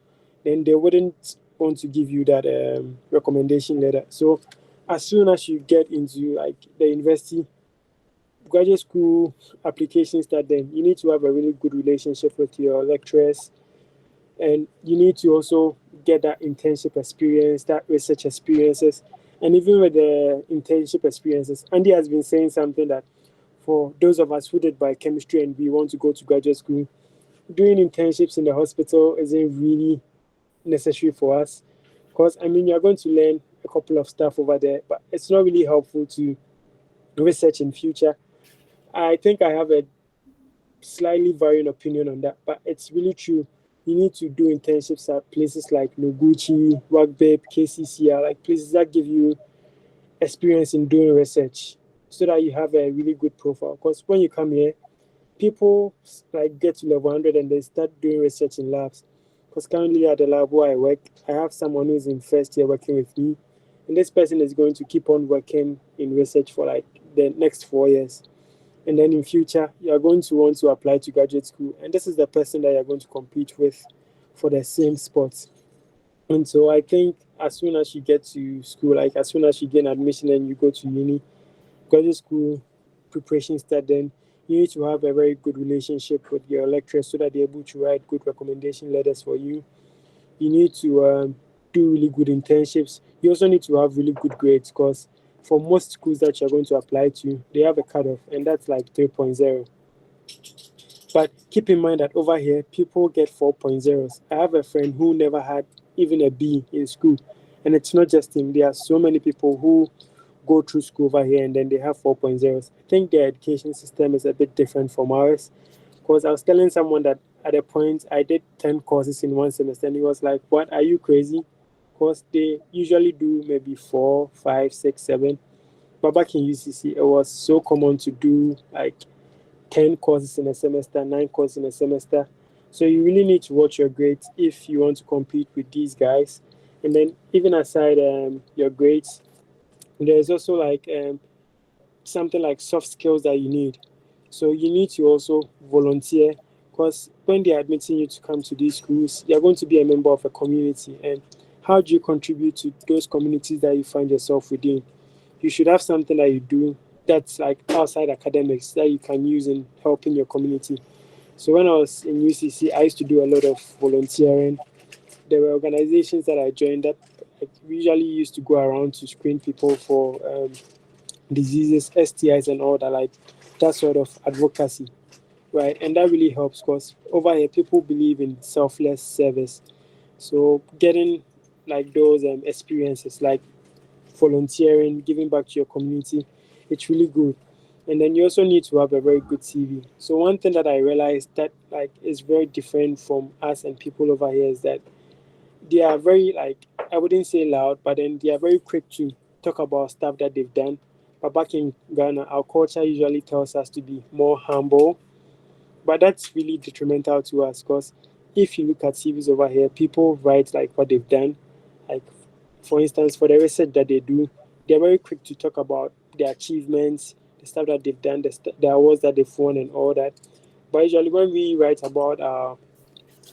then they wouldn't want to give you that recommendation letter. So as soon as you get into like the university, graduate school applications start, then you need to have a really good relationship with your lecturers, and you need to also get that internship experience, that research experiences. And even with the internship experiences, Andy has been saying something that for those of us who did biochemistry and we want to go to graduate school, doing internships in the hospital isn't really necessary for us, because I mean you're going to learn a couple of stuff over there, but it's not really helpful to research in future. I think I have a slightly varying opinion on that, but it's really true. You need to do internships at places like Noguchi, Wagbeb, KCCR, like places that give you experience in doing research, so that you have a really good profile. Because when you come here, people like get to level 100 and they start doing research in labs. Because currently at the lab where I work, I have someone who's in first year working with me, and this person is going to keep on working in research for like the next 4 years. And then in future, you are going to want to apply to graduate school, and this is the person that you're going to compete with for the same spots. And so I think as soon as you get to school, like as soon as you gain admission and you go to uni, graduate school preparation start, then you need to have a very good relationship with your lecturers so that they're able to write good recommendation letters for you. You need to do really good internships. You also need to have really good grades, because for most schools that you're going to apply to, they have a cutoff, and that's like 3.0. But keep in mind that over here, people get 4.0s. I have a friend who never had even a B in school. And it's not just him. There are so many people who go through school over here and then they have 4.0s. I think their education system is a bit different from ours. Because I was telling someone that at a point I did 10 courses in one semester, and he was like, "What, are you crazy?" Because they usually do maybe 4, 5, 6, 7. But back in UCC, it was so common to do like 10 courses in a semester, 9 courses in a semester. So you really need to watch your grades if you want to compete with these guys. And then even aside your grades, there's also like something like soft skills that you need. So you need to also volunteer, because when they're admitting you to come to these schools, you're going to be a member of a community. And how do you contribute to those communities that you find yourself within? You should have something that you do that's like outside academics that you can use in helping your community. So when I was in UCC, I used to do a lot of volunteering. There were organizations that I joined that, like, we usually used to go around to screen people for diseases, STIs, and all that, like that sort of advocacy, right? And that really helps, because over here people believe in selfless service. So getting like those experiences, like volunteering, giving back to your community, it's really good. And then you also need to have a very good CV. So one thing that I realized that like is very different from us and people over here is that they are very, like, I wouldn't say loud, but then they are very quick to talk about stuff that they've done. But back in Ghana, our culture usually tells us to be more humble, but that's really detrimental to us, because if you look at CVs over here, people write like what they've done. Like, for instance, for the research that they do, they're very quick to talk about their achievements, the stuff that they've done, the awards that they've won, and all that. But usually, when we write about our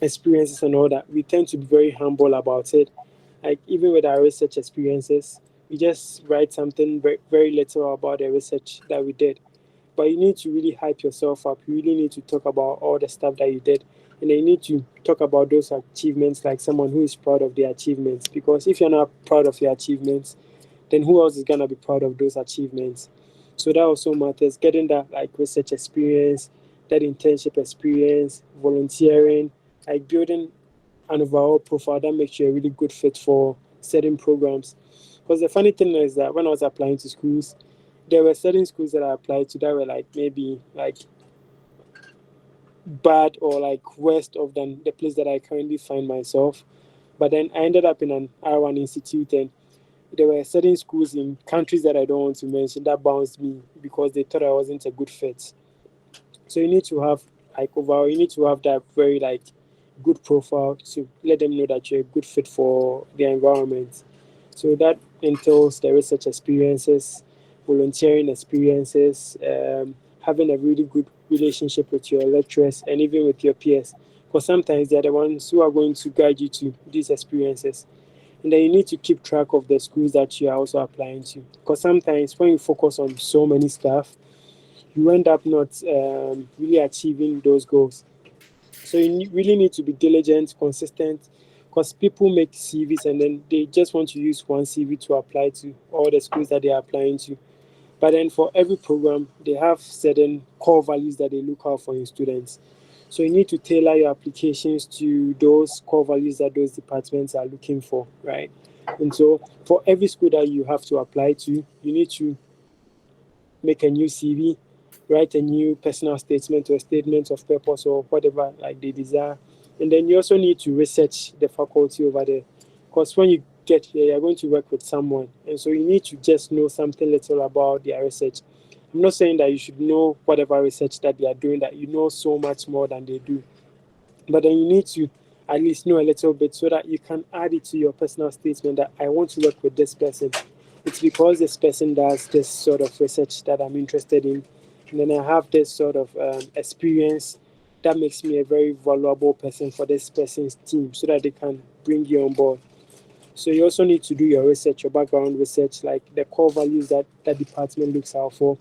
experiences and all that, we tend to be very humble about it. Like, even with our research experiences, we just write something very, very little about the research that we did. But you need to really hype yourself up. You really need to talk about all the stuff that you did. And then you need to talk about those achievements like someone who is proud of their achievements. Because if you're not proud of your achievements, then who else is going to be proud of those achievements? So that also matters. Getting that like research experience, that internship experience, volunteering, like building an overall profile that makes you a really good fit for certain programs. Because the funny thing is that when I was applying to schools, there were certain schools that I applied to that were like maybe like bad or like worst of than the place that I currently find myself. But then I ended up in an R1 institute, and there were certain schools in countries that I don't want to mention that bounced me because they thought I wasn't a good fit. So you need to have like overall, you need to have that very like good profile to let them know that you're a good fit for the environment. So that entails the research experiences, volunteering experiences, having a really good relationship with your lecturers and even with your peers. Because sometimes they're the ones who are going to guide you to these experiences. And then you need to keep track of the schools that you are also applying to. Because sometimes when you focus on so many stuff, you end up not really achieving those goals. So you really need to be diligent, consistent, because people make CVs and then they just want to use one CV to apply to all the schools that they are applying to. But then for every program, they have certain core values that they look out for in students. So you need to tailor your applications to those core values that those departments are looking for, right? And so for every school that you have to apply to, you need to make a new CV, write a new personal statement or statement of purpose or whatever like they desire. And then you also need to research the faculty over there. Because when you get here, you're going to work with someone. And so you need to just know something little about their research. I'm not saying that you should know whatever research that they are doing, that you know so much more than they do. But then you need to at least know a little bit so that you can add it to your personal statement that I want to work with this person. It's because this person does this sort of research that I'm interested in. And then I have this sort of experience that makes me a very valuable person for this person's team so that they can bring you on board. So you also need to do your research, your background research, like the core values that that department looks out for,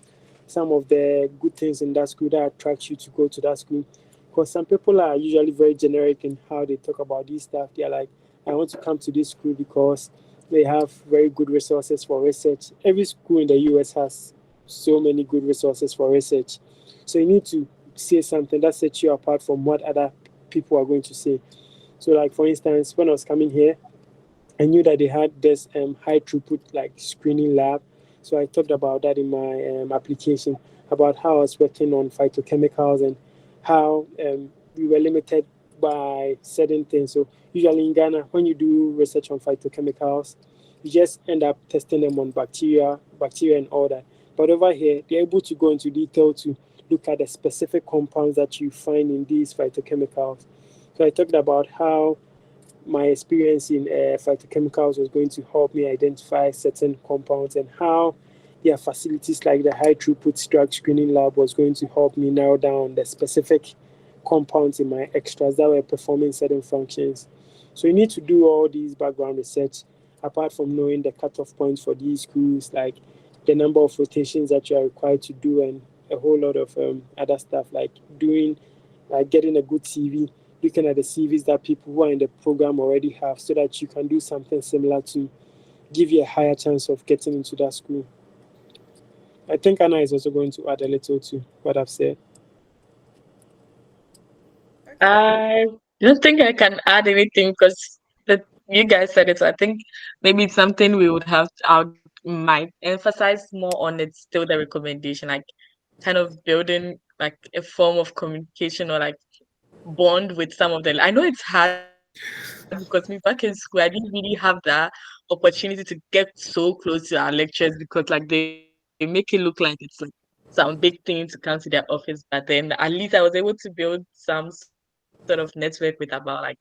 some of the good things in that school that attract you to go to that school. Because some people are usually very generic in how they talk about this stuff. They're like, I want to come to this school because they have very good resources for research. Every school in the US has so many good resources for research. So you need to say something that sets you apart from what other people are going to say. So, like for instance, when I was coming here, I knew that they had this high throughput like screening lab. So I talked about that in my application about how I was working on phytochemicals and how we were limited by certain things. So usually in Ghana, when you do research on phytochemicals, you just end up testing them on bacteria and all that. But over here, they're able to go into detail to look at the specific compounds that you find in these phytochemicals. So I talked about how my experience in phytochemicals was going to help me identify certain compounds and how yeah, facilities like the high throughput drug screening lab was going to help me narrow down the specific compounds in my extras that were performing certain functions. So you need to do all these background research apart from knowing the cutoff points for these schools, like the number of rotations that you are required to do, and a whole lot of other stuff like doing, like getting a good CV, looking at the CVs that people who are in the program already have, so that you can do something similar to give you a higher chance of getting into that school. I think Anna is also going to add a little to what I've said. Okay. I don't think I can add anything because that you guys said it. So I think maybe it's something we would have. I might emphasize more on it. Still, the recommendation, like kind of building like a form of communication or like bond with some of them. I know it's hard because me back in school, I didn't really have that opportunity to get so close to our lectures because like they make it look like it's like some big thing to come to their office. But then at least I was able to build some sort of network with about like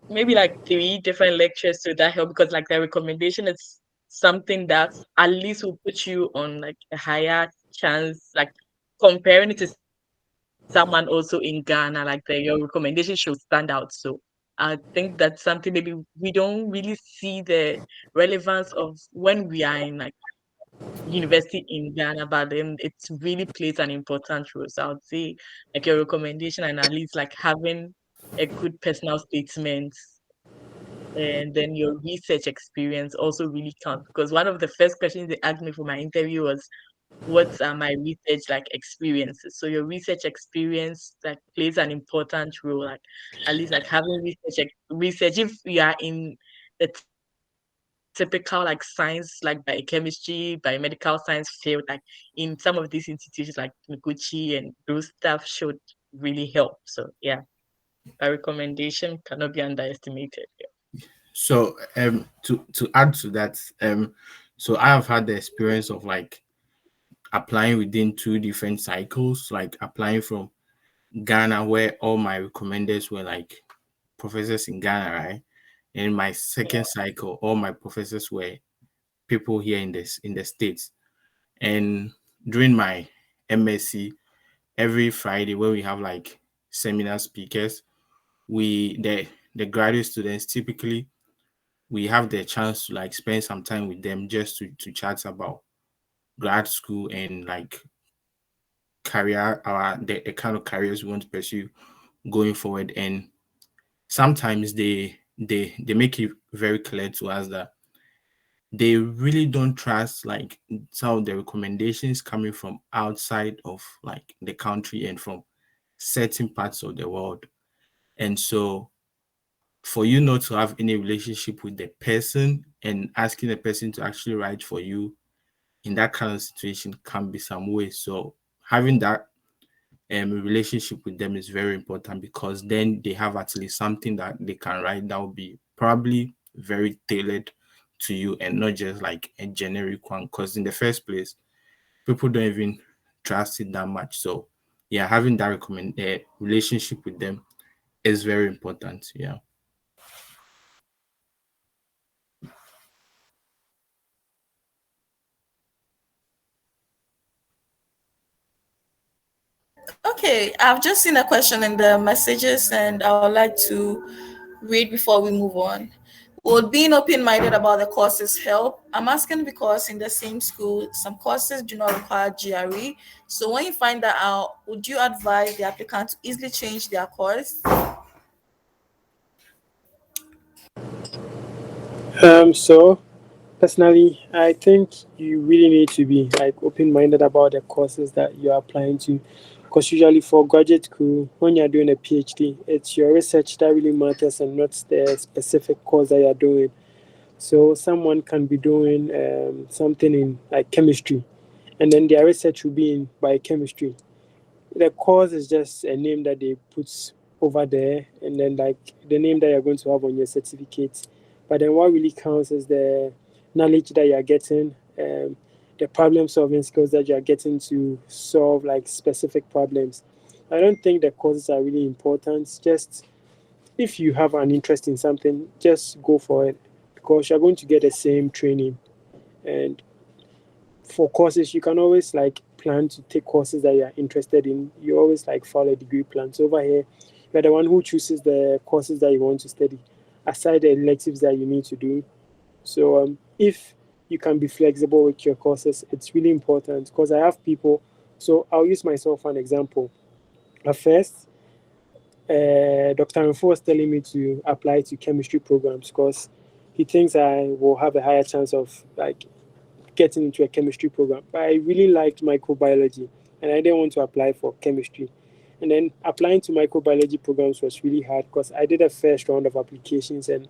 maybe like 3 different lectures to that help because like the recommendation is something that at least will put you on like a higher chance, like comparing it to someone also in Ghana, like your recommendation should stand out. So I think that's something maybe we don't really see the relevance of when we are in like university in Ghana, but then it really plays an important role. So I would say like your recommendation and at least like having a good personal statement and then your research experience also really counts because one of the first questions they asked me for my interview was what are my research like experiences. So your research experience like plays an important role, like at least like having research if you are in the typical like science, like biochemistry, biomedical science field, like in some of these institutions like Noguchi and those stuff should really help. So yeah, my recommendation cannot be underestimated. Yeah. To add to that, so I have had the experience of like applying within two different cycles, like applying from Ghana where all my recommenders were like professors in Ghana, right? And in my second Yeah. cycle, all my professors were people here in the States. And during my MSc, every Friday when we have like seminar speakers, we the graduate students typically we have the chance to like spend some time with them just to chat about grad school and like career the kind of careers we want to pursue going forward. And sometimes they make it very clear to us that they really don't trust like some of the recommendations coming from outside of like the country and from certain parts of the world. And so for you not to have any relationship with the person and asking the person to actually write for you in that kind of situation can be some way. So having that relationship with them is very important because then they have at least something that they can write that will be probably very tailored to you and not just like a generic one. Because in the first place, people don't even trust it that much. So yeah, having that relationship with them is very important. Yeah. Okay, I've just seen a question in the messages and I would like to read before we move on. Would being open minded about the courses help? I'm asking because in the same school, some courses do not require GRE. So when you find that out, would you advise the applicant to easily change their course? So personally, I think you really need to be like open-minded about the courses that you're applying to, because usually for graduate school, when you're doing a PhD, it's your research that really matters and not the specific course that you're doing. So someone can be doing something in like chemistry, and then their research will be in biochemistry. The course is just a name that they put over there, and then like the name that you're going to have on your certificate. But then what really counts is the knowledge that you're getting, the problem solving skills that you're getting to solve like specific problems. I don't think the courses are really important. Just if you have an interest in something, just go for it, because you're going to get the same training. And for courses, you can always like plan to take courses that you are interested in. You always like follow a degree plan. So over here, you're the one who chooses the courses that you want to study, aside the electives that you need to do. So if you can be flexible with your courses, it's really important because I have people. So I'll use myself for an example. At first, Dr. Info was telling me to apply to chemistry programs because he thinks I will have a higher chance of like getting into a chemistry program. But I really liked microbiology and I didn't want to apply for chemistry. And then applying to microbiology programs was really hard because I did a first round of applications and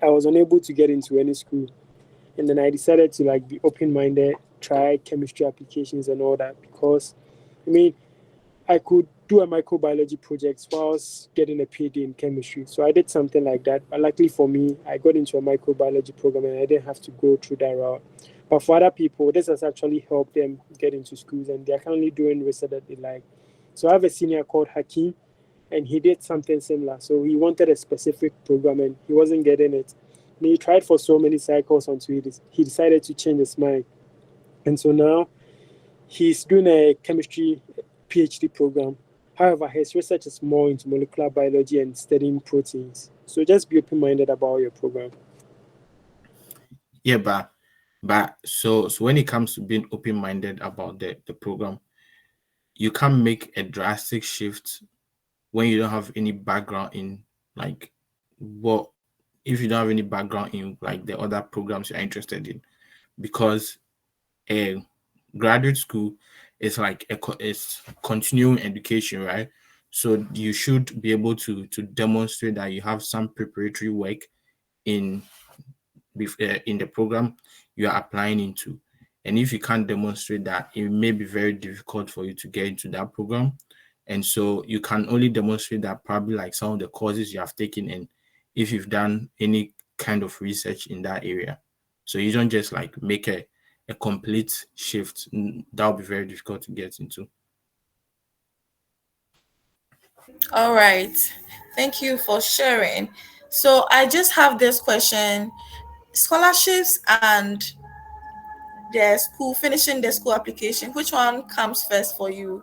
I was unable to get into any school. And then I decided to like be open minded, try chemistry applications and all that because I mean I could do a microbiology project whilst getting a PhD in chemistry. So I did something like that. But luckily for me, I got into a microbiology program and I didn't have to go through that route. But for other people, this has actually helped them get into schools and they're currently doing research that they like. So I have a senior called Hakeem and he did something similar. So he wanted a specific program and he wasn't getting it. And he tried for so many cycles until he decided to change his mind. And so now he's doing a chemistry PhD program. However, his research is more into molecular biology and studying proteins. So just be open minded about your program. Yeah, but so when it comes to being open minded about the program, you can't make a drastic shift when you don't have any background in like what if you don't have any background in like the other programs you're interested in, because a graduate school is like it's continuing education, right? So you should be able to demonstrate that you have some preparatory work in in the program you are applying into. And if you can't demonstrate that, it may be very difficult for you to get into that program. And so you can only demonstrate that probably like some of the courses you have taken and if you've done any kind of research in that area. So you don't just like make a complete shift. That would be very difficult to get into. All right. Thank you for sharing. So I just have this question. Scholarships and the school, finishing the school application, which one comes first for you?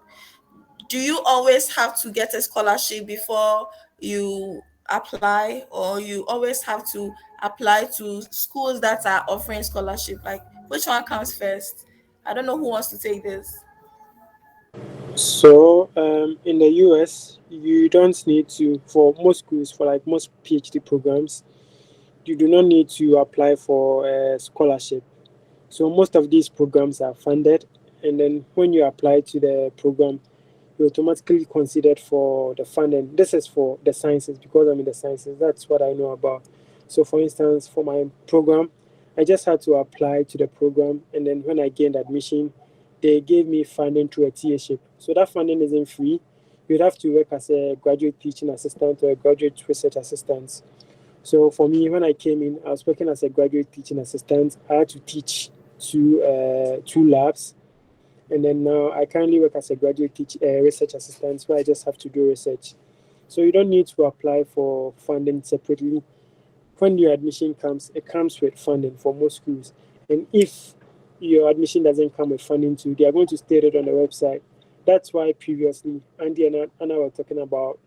Do you always have to get a scholarship before you apply, or you always have to apply to schools that are offering scholarship? Like, which one comes first? I don't know who wants to take this. So in the US, you don't need to, for most schools, for like most PhD programs, you do not need to apply for a scholarship. So most of these programs are funded. And then when you apply to the program, you automatically considered for the funding. This is for the sciences because I'm in the sciences. That's what I know about. So, for instance, for my program, I just had to apply to the program, and then when I gained admission, they gave me funding through a TAship. So that funding isn't free. You'd have to work as a graduate teaching assistant or a graduate research assistant. So for me, when I came in, I was working as a graduate teaching assistant. I had to teach two labs, and then now I currently work as a graduate research assistant where I just have to do research. So you don't need to apply for funding separately. When your admission comes, it comes with funding for most schools. And if your admission doesn't come with funding too, they are going to state it on the website. That's why previously Andy and Anna were talking about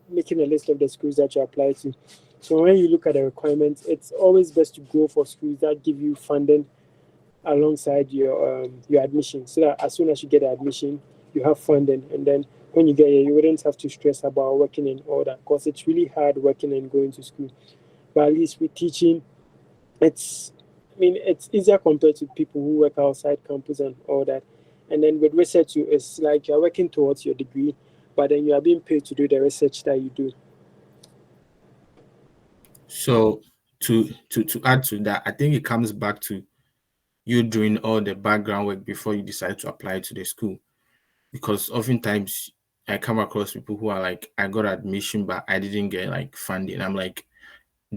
making a list of the schools that you apply to. So when you look at the requirements, it's always best to go for schools that give you funding alongside your admission, so that as soon as you get the admission, you have funding, and then when you get here, you wouldn't have to stress about working and all that because it's really hard working and going to school. But at least with teaching, it's it's easier compared to people who work outside campus and all that. And then with research, it's like you're working towards your degree, but then you are being paid to do the research that you do. So to add to that, I think it comes back to you doing all the background work before you decide to apply to the school. Because oftentimes I come across people who are like, I got admission, but I didn't get like funding. I'm like,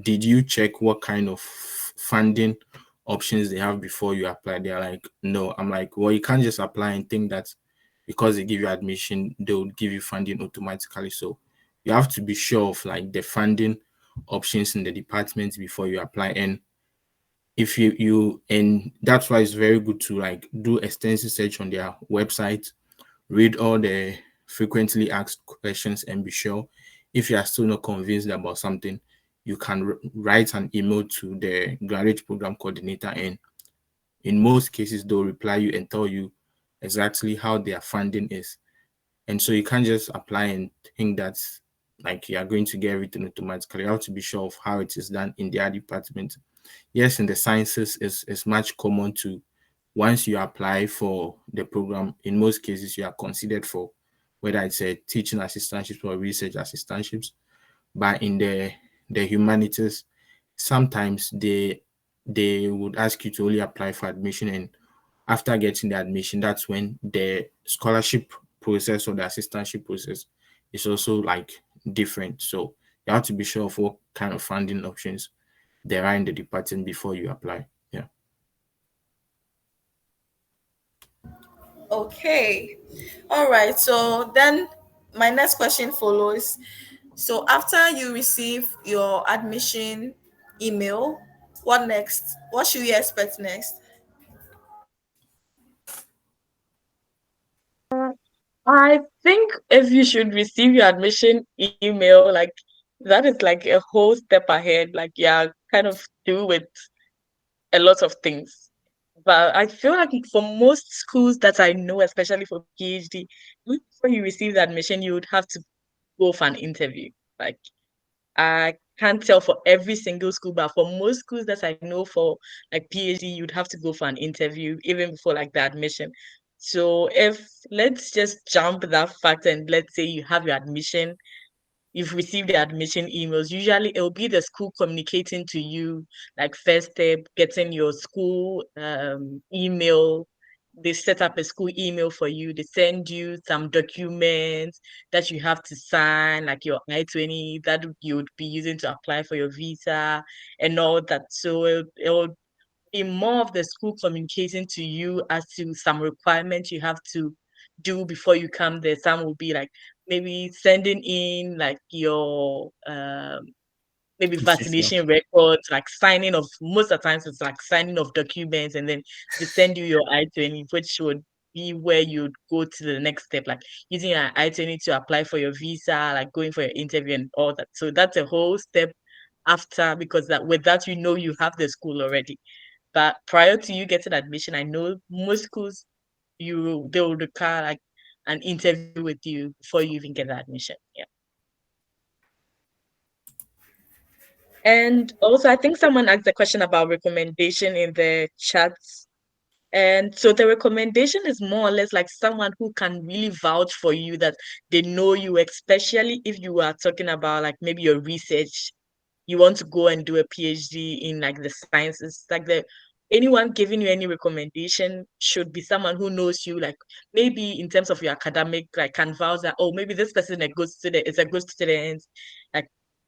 did you check what kind of funding options they have before you apply? They're like, no. I'm like, well, you can't just apply and think that because they give you admission, they will give you funding automatically. So you have to be sure of like the funding options in the department before you apply. And if you and that's why it's very good to like do extensive search on their website, read all the frequently asked questions, and be sure if you are still not convinced about something, you can write an email to the graduate program coordinator, and in most cases they'll reply you and tell you exactly how their funding is. And so you can't just apply and think that like you are going to get everything automatically. You have to be sure of how it is done in their department. Yes, in the sciences is much common to, once you apply for the program, in most cases you are considered for whether it's a teaching assistantships or research assistantships. But in the humanities, sometimes they would ask you to only apply for admission, and after getting the admission, that's when the scholarship process or the assistantship process is also like different. So you have to be sure of what kind of funding options there are in the department before you apply. Yeah. Okay. All right. So then my next question follows. So after you receive your admission email, what next? What should we expect next? I think if you should receive your admission email, like that is like a whole step ahead. Like yeah, kind of do with a lot of things. But I feel like for most schools that I know, especially for PhD, before you receive the admission, you would have to go for an interview. Like I can't tell for every single school, but for most schools that I know for like PhD, you'd have to go for an interview even before like the admission. So if let's just jump that fact and let's say you have your admission, you've received the admission emails. Usually it'll be the school communicating to you, like first step, getting your school email. They set up a school email for you. They send you some documents that you have to sign, like your I-20 that you would be using to apply for your visa and all that. So it'll be more of the school communicating to you as to some requirements you have to do before you come there. Some will be like maybe sending in like your maybe This is vaccination records, like signing of most of the times it's like signing of documents, and then they send you your I-20, which would be where you'd go to the next step, like using your I-20 to apply for your visa, like going for your interview and all that. So that's a whole step after, because that with that you know you have the school already. But prior to you getting admission, I know most schools they will require like an interview with you before you even get the admission. Yeah. And also I think someone asked a question about recommendation in the chats. And so the recommendation is more or less like someone who can really vouch for you, that they know you, especially if you are talking about like maybe your research, you want to go and do a PhD in like the sciences, like the anyone giving you any recommendation should be someone who knows you, like maybe in terms of your academic, like can vouch that, oh, maybe this person is a good student,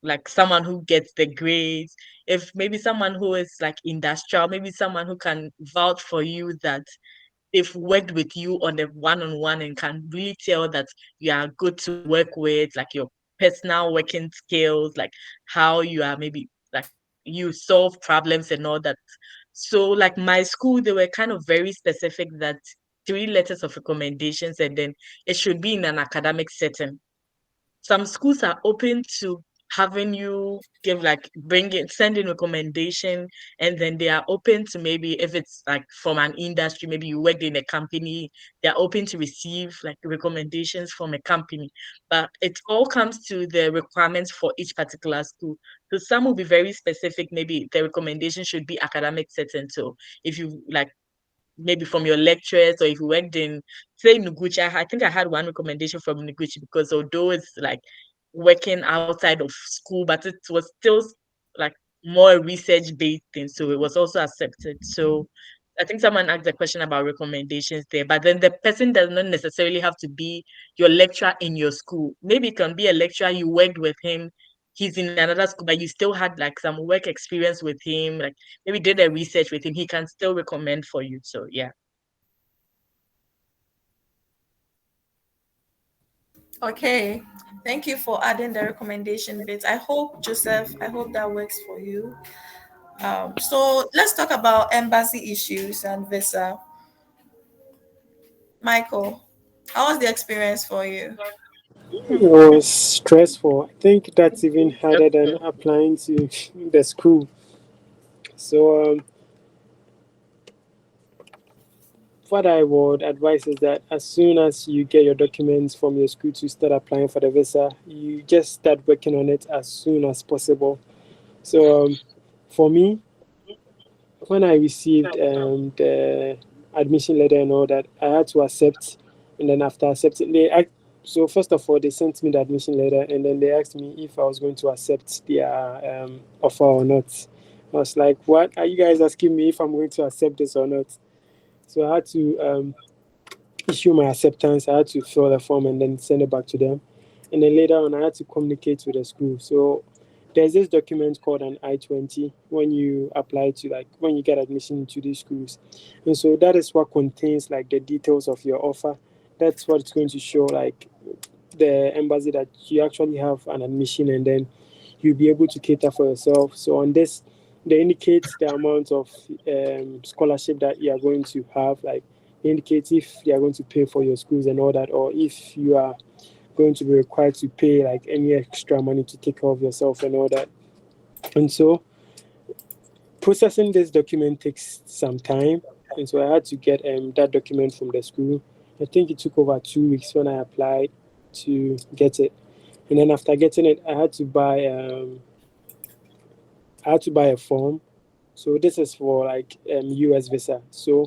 like someone who gets the grades. If maybe someone who is like industrial, maybe someone who can vouch for you that they've worked with you on the one-on-one and can really tell that you are good to work with, like your personal working skills, like how you are maybe like you solve problems and all that. So like my school, they were kind of very specific that 3 letters of recommendations, and then it should be in an academic setting. Some schools are open to having you give like bring it send in recommendation, and then they are open to maybe if it's like from an industry, maybe you worked in a company, they're open to receive like recommendations from a company. But it all comes to the requirements for each particular school. So some will be very specific, maybe the recommendation should be academic setting. So if you like maybe from your lecturers, or if you worked in say Nuguchi, I think I had one recommendation from Nuguchi, because although it's like working outside of school, but it was still like more research based thing, so it was also accepted. So I think someone asked a question about recommendations there, but then the person does not necessarily have to be your lecturer in your school. Maybe it can be a lecturer you worked with him, he's in another school, but you still had like some work experience with him, like maybe did a research with him, he can still recommend for you. So yeah. Okay. Thank you for adding the recommendation bit. I hope, Joseph, I hope that works for you. So let's talk about embassy issues and visa. Michael, how was the experience for you? It was stressful. I think that's even harder than applying to the school. So, what I would advise is that as soon as you get your documents from your school to start applying for the visa, you just start working on it as soon as possible. So, for me, when I received the admission letter and all that, I had to accept. And then after accepting, so first of all, they sent me the admission letter, and then they asked me if I was going to accept their offer or not. I was like, "What are you guys asking me if I'm going to accept this or not?" So I had to issue my acceptance. I had to fill the form and then send it back to them. And then later on, I had to communicate with the school. So there's this document called an I-20 when you apply to, like, when you get admission into these schools. And so that is what contains like the details of your offer. That's what it's going to show, like the embassy, that you actually have an admission, and then you'll be able to cater for yourself. So on this, they indicate the amount of scholarship that you are going to have, like they indicate if you are going to pay for your schools and all that, or if you are going to be required to pay like any extra money to take care of yourself and all that. And so processing this document takes some time. And so I had to get that document from the school. I think it took over 2 weeks when I applied to get it. And then after getting it, I had to buy a form. So this is for like US visa. So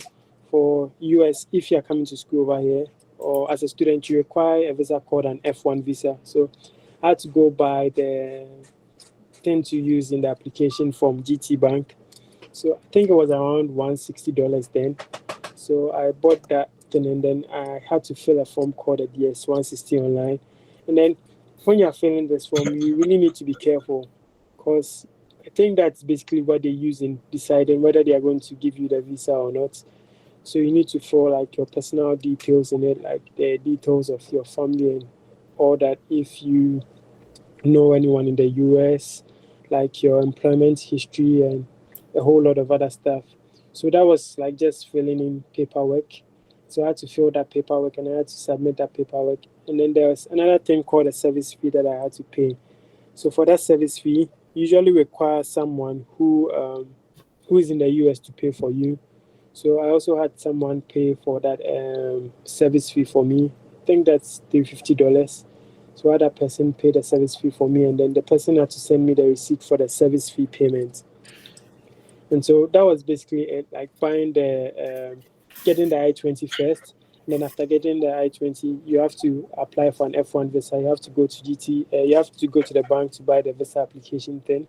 for US, if you're coming to school over here or as a student, you require a visa called an F1 visa. So I had to go buy the thing to use in the application from GT Bank. So I think it was around $160 then. So I bought that thing, and then I had to fill a form called a DS 160 online. And then when you're filling this form, you really need to be careful, because I think that's basically what they use in deciding whether they are going to give you the visa or not. So you need to fill like your personal details in it, like the details of your family and all that. If you know anyone in the US, like your employment history and a whole lot of other stuff. So that was like just filling in paperwork. So I had to fill that paperwork and I had to submit that paperwork. And then there was another thing called a service fee that I had to pay. So for that service fee, usually require someone who is in the US to pay for you. So I also had someone pay for that service fee for me. I think that's $350. So I had that person pay the service fee for me, and then the person had to send me the receipt for the service fee payment. And so that was basically it, like buying getting the I-20 first. And then after getting the I-20, you have to apply for an F1 visa. You have to go to you have to go to the bank to buy the visa application thing.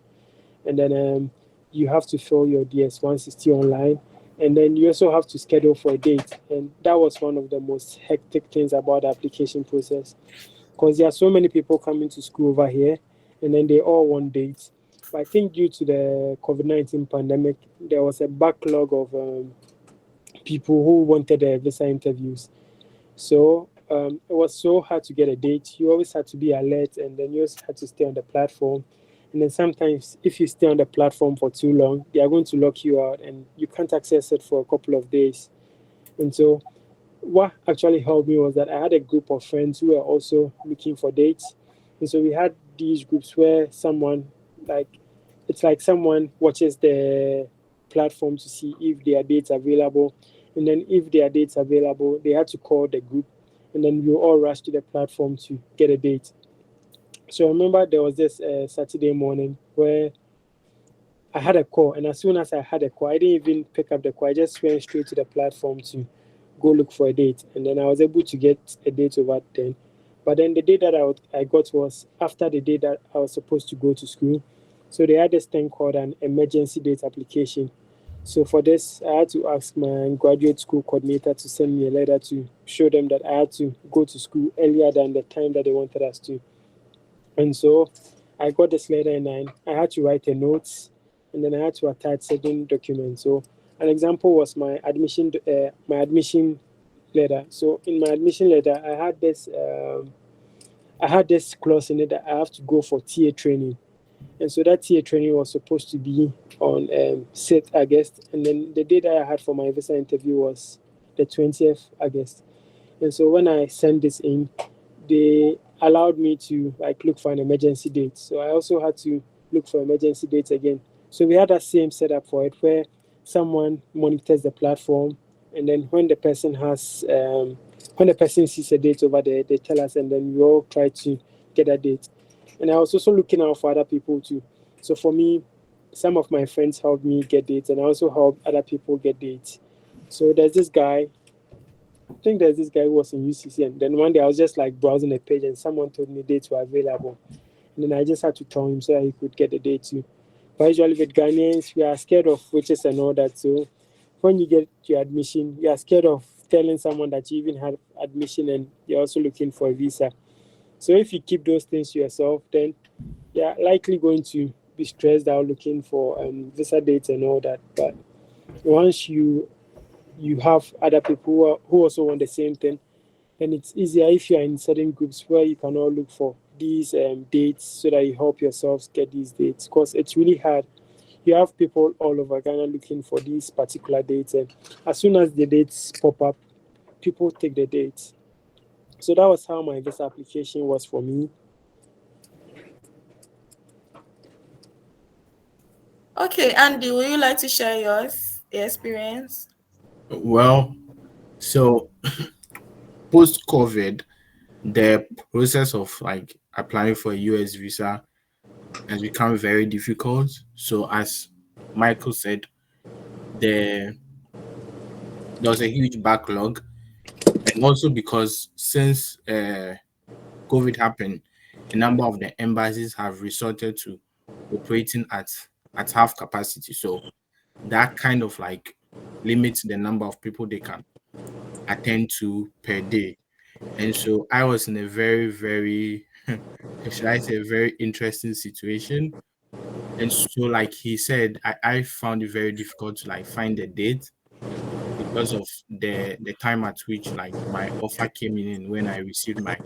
And then you have to fill your DS 160 online. And then you also have to schedule for a date. And that was one of the most hectic things about the application process, because there are so many people coming to school over here, and then they all want dates. But I think due to the COVID-19 pandemic, there was a backlog of people who wanted their visa interviews. So it was so hard to get a date. You always had to be alert, and then you also had to stay on the platform. And then sometimes, if you stay on the platform for too long, they are going to lock you out, and you can't access it for a couple of days. And so what actually helped me was that I had a group of friends who were also looking for dates. And so we had these groups where like, it's like someone watches the platform to see if their dates are available. And then if their dates are available, they had to call the group. And then we all rush to the platform to get a date. So I remember there was this Saturday morning where I had a call, and as soon as I had a call, I didn't even pick up the call. I just went straight to the platform to go look for a date, and then I was able to get a date over then. But then the date that I got was after the day that I was supposed to go to school. So they had this thing called an emergency date application. So for this, I had to ask my graduate school coordinator to send me a letter to show them that I had to go to school earlier than the time that they wanted us to. And so I got this letter, and I had to write a note, and then I had to attach certain documents. So an example was my admission letter. So in my admission letter, I had this clause in it that I have to go for TA training. And so that TA training was supposed to be on 6th August. And then the date that I had for my visa interview was the 20th August. And so when I sent this in, they allowed me to like look for an emergency date. So I also had to look for emergency dates again. So we had that same setup for it where someone monitors the platform, and then when the person sees a date over there, they tell us, and then we all try to get a date. And I was also looking out for other people too. So for me, some of my friends helped me get dates, and I also helped other people get dates. So I think there's this guy who was in UCC, and then one day I was just like browsing the page, and someone told me dates were available, and then I just had to tell him so that he could get the date too. But usually with Ghanaians, we are scared of witches and all that. So when you get your admission, you are scared of telling someone that you even had admission and you're also looking for a visa. So if you keep those things to yourself, then you're likely going to be stressed out looking for visa dates and all that. But once you have other people who also want the same thing, then it's easier if you're in certain groups where you can all look for these dates so that you help yourselves get these dates, because it's really hard. You have people all over Ghana looking for these particular dates, and as soon as the dates pop up, people take the dates. So that was how my visa application was for me. Okay, Andy, would you like to share your experience? Well, so post COVID, the process of like applying for a US visa has become very difficult. So as Michael said, there there was a huge backlog, and also because since COVID happened, a number of the embassies have resorted to operating at half capacity. So that kind of like limits the number of people they can attend to per day. And so I was in a very, very, should I say, a very interesting situation. And so, like he said, I found it very difficult to like find a date because of the time at which like my offer came in when I received my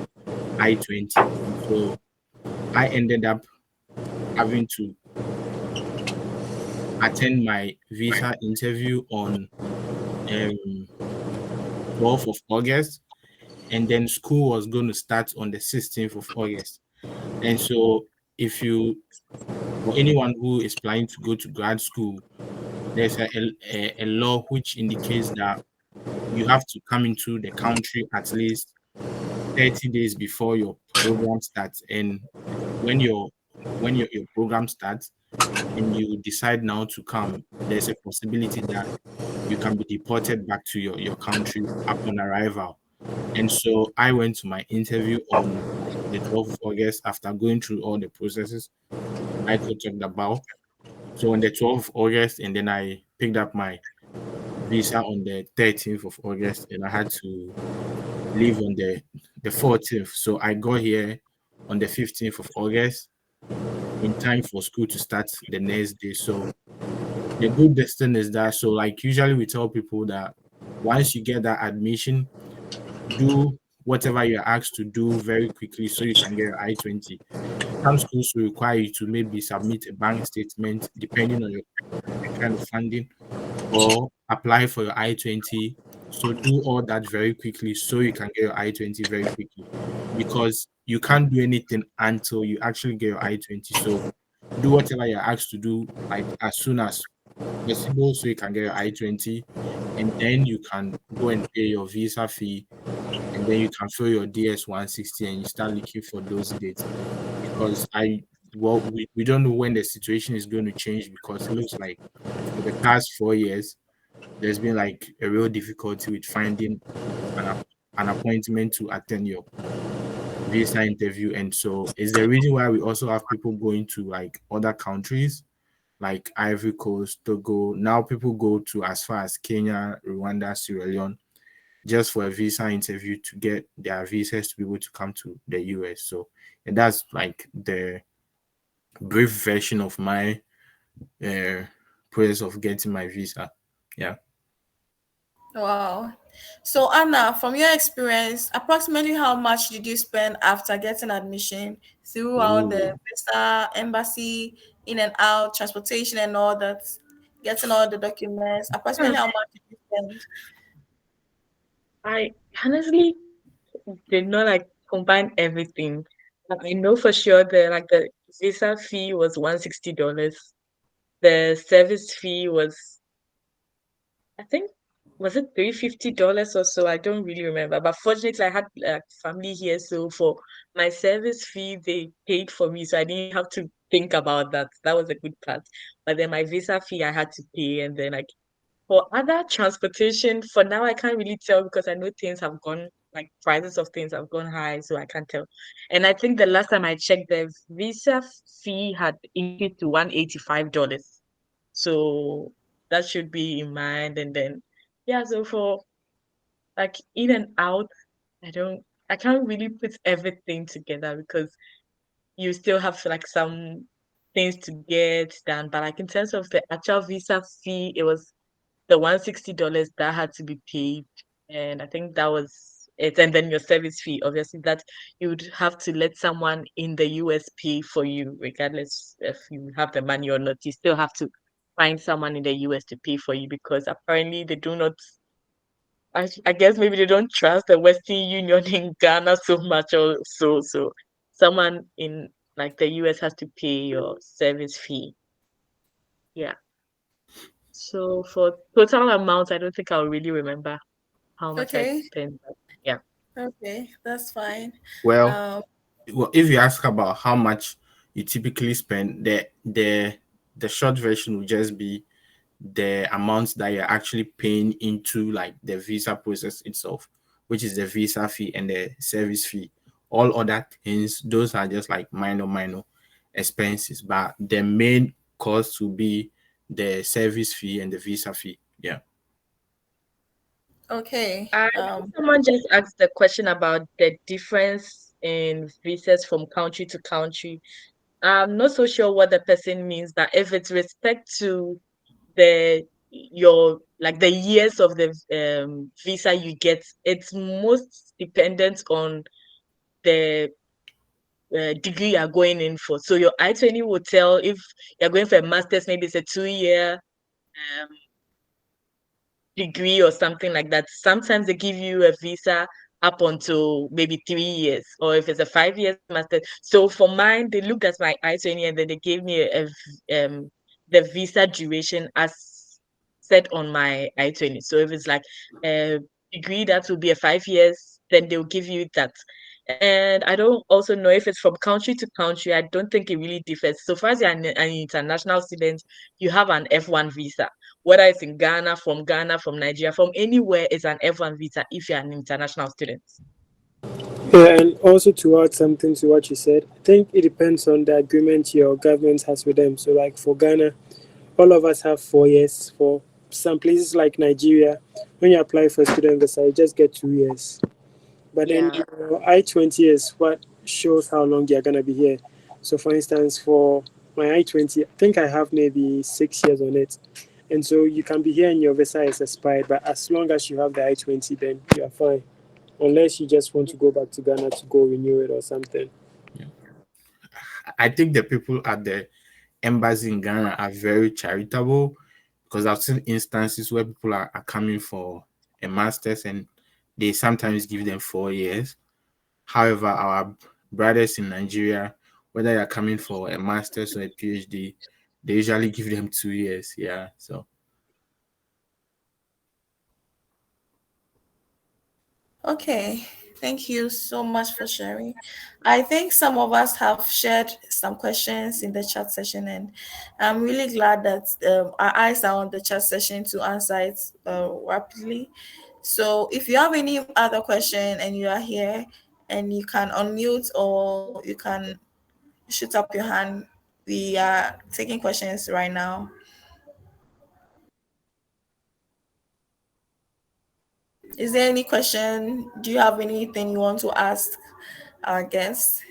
I-20. And so I ended up having to attend my visa interview on um 12th of August, and then school was going to start on the 16th of August. And so if you or anyone who is planning to go to grad school, there's a law which indicates that you have to come into the country at least 30 days before your program starts. And when your program starts and you decide now to come, there's a possibility that you can be deported back to your country upon arrival. And so I went to my interview on like the 12th of August after going through all the processes Michael talked about. So on the 12th of August, and then I picked up my visa on the 13th of August, and I had to leave on the 14th. So I got here on the 15th of August in time for school to start the next day. So the good thing is that, so like usually we tell people that once you get that admission, do whatever you're asked to do very quickly so you can get your I-20. Some schools will require you to maybe submit a bank statement depending on your the kind of funding, or apply for your I-20. So do all that very quickly so you can get your I-20 very quickly, because you can't do anything until you actually get your I-20. So do whatever you're asked to do like as soon as possible so you can get your I-20, and then you can go and pay your visa fee, and then you can fill your DS-160 and you start looking for those dates. Because we don't know when the situation is going to change, because it looks like for the past 4 years there's been like a real difficulty with finding an, an appointment to attend your visa interview. And so it's the reason why we also have people going to like other countries like Ivory Coast, Togo. Now people go to as far as Kenya, Rwanda, Sierra Leone just for a visa interview to get their visas to be able to come to the US. So and that's like the brief version of my uh, process of getting my visa. Yeah. Wow. So Anna, from your experience, approximately how much did you spend after getting admission throughout the Ooh, visa, embassy, in and out, transportation and all that, getting all the documents? Hmm. Approximately how much did you spend? I honestly did not like combine everything. But I know for sure the visa fee was $160. The service fee was, I think, was it $350 or so? I don't really remember. But fortunately, I had family here, so for my service fee, they paid for me, so I didn't have to think about that. That was a good part. But then my visa fee, I had to pay, and then like for other transportation, for now, I can't really tell because I know things have gone, like prices of things have gone high, so I can't tell. And I think the last time I checked, the visa fee had increased to $185. So that should be in mind. And then, yeah, so for like in and out, I can't really put everything together because you still have like some things to get done. But like in terms of the actual visa fee, it was the $160 that had to be paid. And I think that was it. And then your service fee, obviously, that you would have to let someone in the US pay for you, regardless if you have the money or not. You still have to find someone in the US to pay for you because apparently they do not. I guess maybe they don't trust the Western Union in Ghana so much, or so. So someone in like the US has to pay your service fee. Yeah. So for total amount, I don't think I'll really remember how much I Okay, spent. But yeah. okay, that's fine. well, Um, well, if you ask about how much you typically spend, the short version would just be the amount that you're actually paying into like the visa process itself, which is the visa fee and the service fee. All other things, those are just like minor expenses, but the main cost will be the service fee and the visa fee. Yeah. okay. I think someone just asked the question about the difference in visas from country to country. I'm not so sure what the person means, but if it's respect to the your like the years of the visa you get, it's most dependent on the degree you're going in for. So your I-20 will tell if you're going for a master's, maybe it's a 2 year degree or something like that. Sometimes they give you a visa up until maybe 3 years, or if it's a 5 years master. So for mine, they looked at my I-20 and then they gave me the visa duration as set on my I-20. So if it's like a degree, that will be a 5 years, then they'll give you that. And I don't also know if it's from country to country. I don't think it really differs. So far as you're an international student, you have an F1 visa, whether it's in Ghana, from Nigeria, from anywhere, it's an F1 visa if you're an international student. Yeah, and also to add something to what you said, I think it depends on the agreement your government has with them. So, like for Ghana, all of us have 4 years. For some places like Nigeria, when you apply for a student visa, you just get 2 years. But then Yeah. your I-20 is what shows how long you're gonna be here. So, for instance, for my I-20, I think I have maybe 6 years on it, and so you can be here and your visa is expired. But as long as you have the I-20, then you are fine, unless you just want to go back to Ghana to go renew it or something. Yeah. I think the people at the embassy in Ghana are very charitable because I've seen instances where people are coming for a master's and they sometimes give them 4 years. However, our brothers in Nigeria, whether you're coming for a master's or a PhD, they usually give them 2 years. Yeah. So Okay, thank you so much for sharing. I think some of us have shared some questions in the chat session, and I'm really glad that our eyes are on the chat session to answer it rapidly. So, if you have any other question and you are here, and you can unmute or you can shoot up your hand, we are taking questions right now. Is there any question? Do you have anything you want to ask our guests?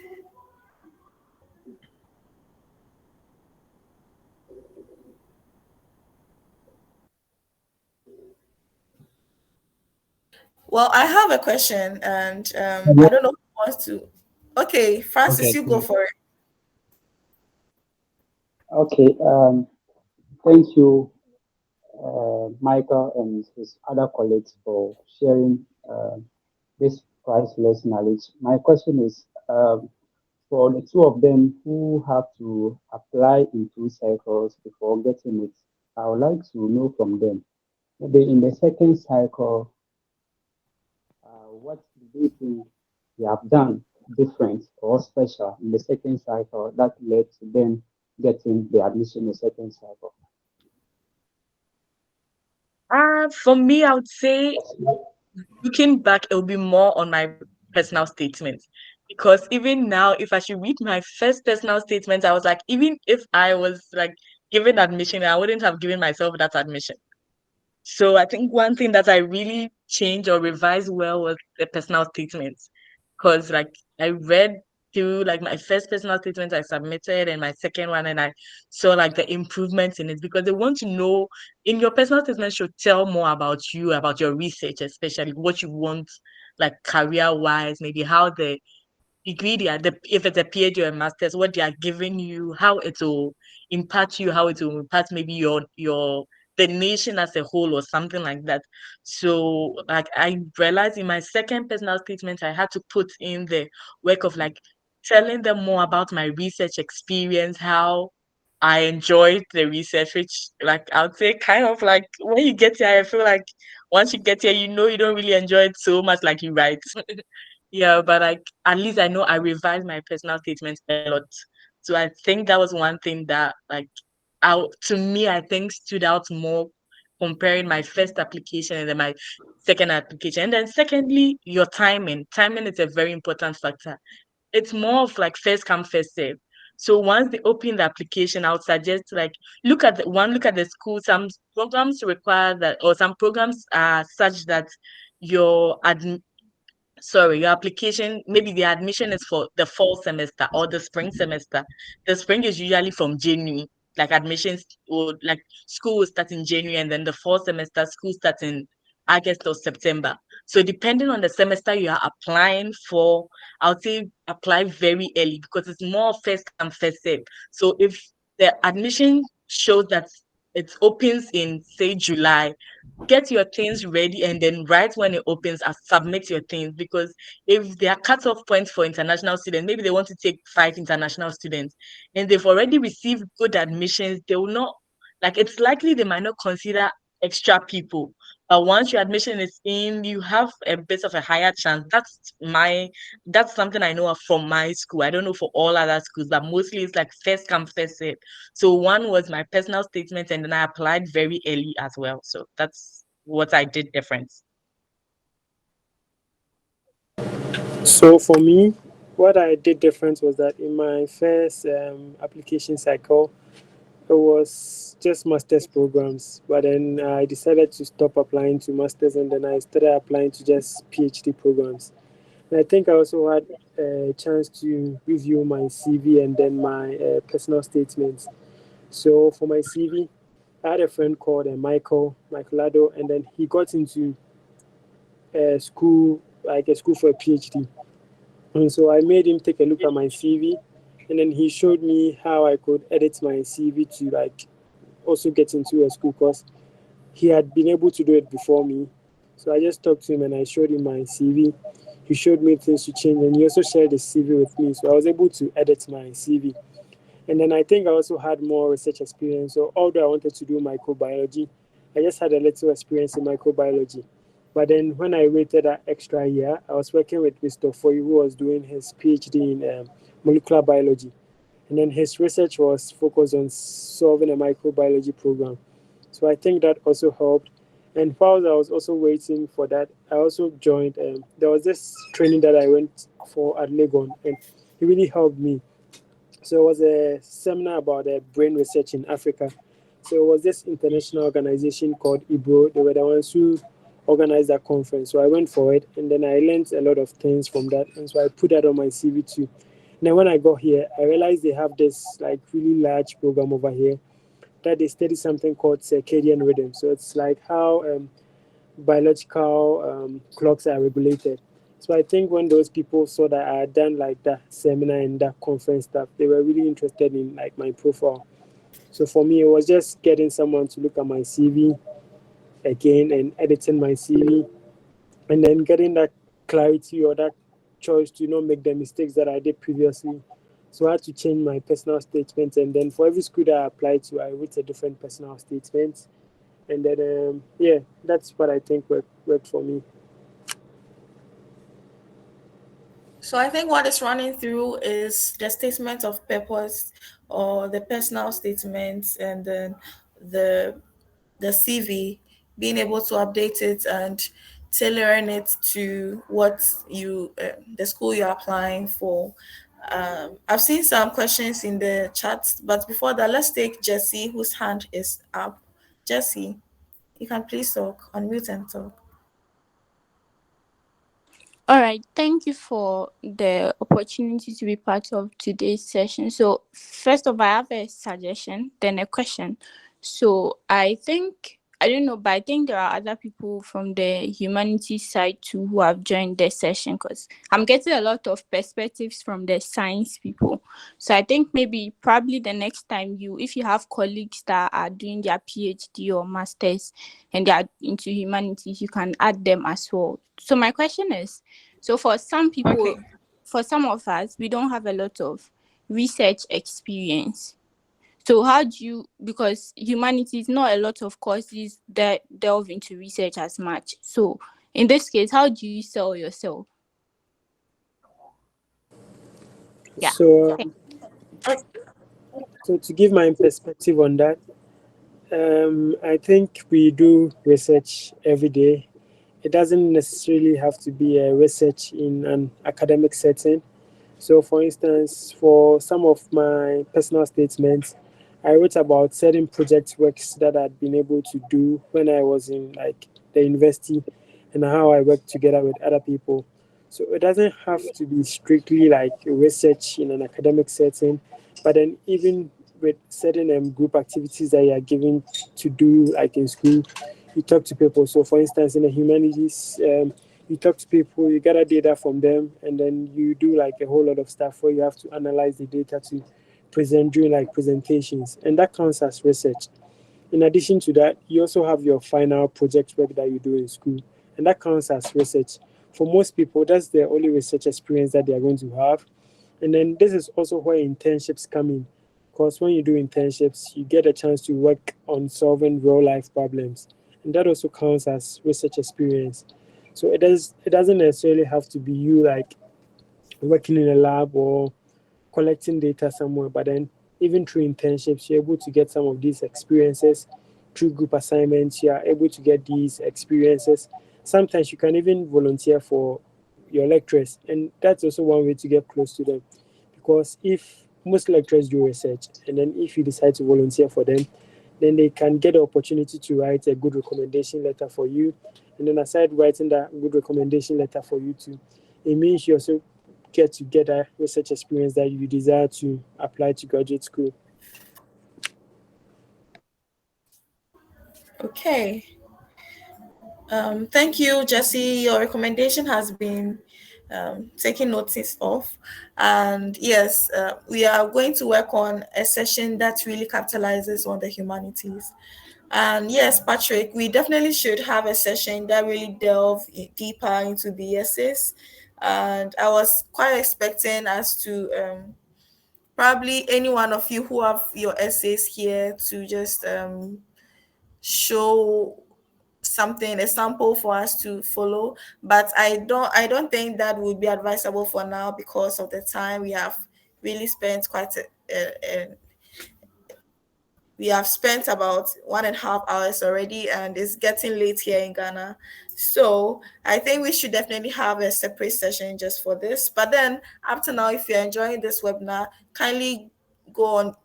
Well, I have a question, and I don't know who wants to. Okay, Francis, Okay. you go for it. Okay, thank you, Michael and his other colleagues for sharing this priceless knowledge. My question is, for the two of them who have to apply in two cycles before getting it, I would like to know from them, maybe in the second cycle, what do they think they have done different or special in the second cycle that led to them getting the admission in the second cycle? For me, I would say looking back, it'll be more on my personal statement. Because even now, if I should read my first personal statement, I was like, even if I was like given admission, I wouldn't have given myself that admission. So I think one thing that I really changed or revised well was the personal statements. Because like I read through like my first personal statement I submitted and my second one, and I saw like the improvements in it, because they want to know in your personal statement should tell more about you, about your research, especially what you want, like career wise, maybe how the degree they are, if it's a PhD or a master's, what they are giving you, how it will impact you, how it will impact maybe your the nation as a whole or something like that. So like I realized in my second personal statement, I had to put in the work of like telling them more about my research experience, how I enjoyed the research, which like I would say kind of like when you get here, I feel like once you get here, you know you don't really enjoy it so much like you write. Yeah, but like at least I know I revised my personal statements a lot. So I think that was one thing that like to me I think stood out more comparing my first application and then my second application. And then secondly, your timing. Timing is a very important factor. It's more of like first come, first serve. So once they open the application, I would suggest like look at the school. Some programs require that, or some programs are such that your your application, maybe the admission is for the fall semester or the spring semester. The spring is usually from January, like admissions or like school will start in January, and then the fall semester school starts in August or September. So depending on the semester you are applying for, I would say apply very early because it's more first come first serve. So if the admission shows that it opens in say July, get your things ready, and then right when it opens, submit your things, because if there are cutoff points for international students, maybe they want to take 5 international students and they've already received good admissions, they will not, like it's likely they might not consider extra people. But once your admission is in, you have a bit of a higher chance. That's something I know of from my school. I don't know for all other schools, but mostly it's like first come first serve. So one was my personal statement, and then I applied very early as well. So that's what I did different. So for me, what I did different was that in my first application cycle, it was just master's programs, but then I decided to stop applying to masters, and then I started applying to just PhD programs. And I think I also had a chance to review my CV and then my personal statements. So for my CV, I had a friend called Michael Ado, and then he got into a school, like a school for a PhD. And so I made him take a look at my CV, and then he showed me how I could edit my CV to like also get into a school because he had been able to do it before me. So I just talked to him and I showed him my CV. He showed me things to change, and he also shared the CV with me. So I was able to edit my CV. And then I think I also had more research experience. So although I wanted to do microbiology, I just had a little experience in microbiology. But then when I waited that extra year, I was working with Mr. Foy, who was doing his PhD in molecular biology. And then his research was focused on solving a microbiology program. So I think that also helped. And while I was also waiting for that, I also joined. There was this training that I went for at Legon, and it really helped me. So it was a seminar about brain research in Africa. So it was this international organization called IBRO. They were the ones who organized that conference. So I went for it, and then I learned a lot of things from that. And so I put that on my CV too. And then when I got here, I realized they have this like really large program over here that they study something called circadian rhythm. So it's like how biological clocks are regulated. So I think when those people saw that I had done like that seminar and that conference stuff, they were really interested in like my profile. So for me, it was just getting someone to look at my CV again and editing my CV, and then getting that clarity or that choice to not make the mistakes that I did previously. So I had to change my personal statement, and then for every school that I applied to, I wrote a different personal statement, and then yeah, that's what I think worked for me. So I think what is running through is the statement of purpose or the personal statements, and then the the CV, being able to update it and tailoring it to what you the school you're applying for. I've seen some questions in the chat, but before that, let's take Jesse, whose hand is up. Jesse, you can please talk, unmute and talk. All right, thank you for the opportunity to be part of today's session. So, first of all, I have a suggestion, then a question. So, I don't know, but I think there are other people from the humanities side too who have joined the session, because I'm getting a lot of perspectives from the science people. So, I think maybe probably the next time if you have colleagues that are doing their PhD or masters and they are into humanities, you can add them as well. So, my question is, so for some people, Okay. for some of us, we don't have a lot of research experience. So how do you, because humanities, not a lot of courses that delve into research as much. So in this case, how do you sell yourself? Yeah. So Thank- so to give my perspective on that, I think we do research every day. It doesn't necessarily have to be a research in an academic setting. So, for instance, for some of my personal statements, I wrote about certain project works that I'd been able to do when I was in like the university, and how I work together with other people. So it doesn't have to be strictly like research in an academic setting, but then even with certain group activities that you are given to do, like in school, you talk to people. So, for instance, in the humanities, you talk to people, you gather data from them, and then you do like a whole lot of stuff where you have to analyze the data to present during like presentations, and that counts as research. In addition to that, you also have your final project work that you do in school, and that counts as research. For most people, that's the only research experience that they are going to have. And then this is also where internships come in, because when you do internships, you get a chance to work on solving real life problems, and that also counts as research experience. So it doesn't necessarily have to be you like working in a lab or collecting data somewhere, but then even through internships, you're able to get some of these experiences. Through group assignments, you are able to get these experiences. Sometimes you can even volunteer for your lecturers, and that's also one way to get close to them. Because if most lecturers do research, and then if you decide to volunteer for them, then they can get the opportunity to write a good recommendation letter for you. And then aside writing that good recommendation letter for you too, it means you also get together research experience that you desire to apply to graduate school. Okay. Thank you, Jesse. Your recommendation has been taken notice of. And yes, we are going to work on a session that really capitalizes on the humanities. And yes, Patrick, we definitely should have a session that really deeper into the essays. And I was quite expecting us to probably any one of you who have your essays here to just show something, a sample for us to follow. But I don't think that would be advisable for now because of the time we have really spent we have spent about 1.5 hours already, and it's getting late here in Ghana. So I think we should definitely have a separate session just for this. But then up to now, if you're enjoying this webinar, kindly go on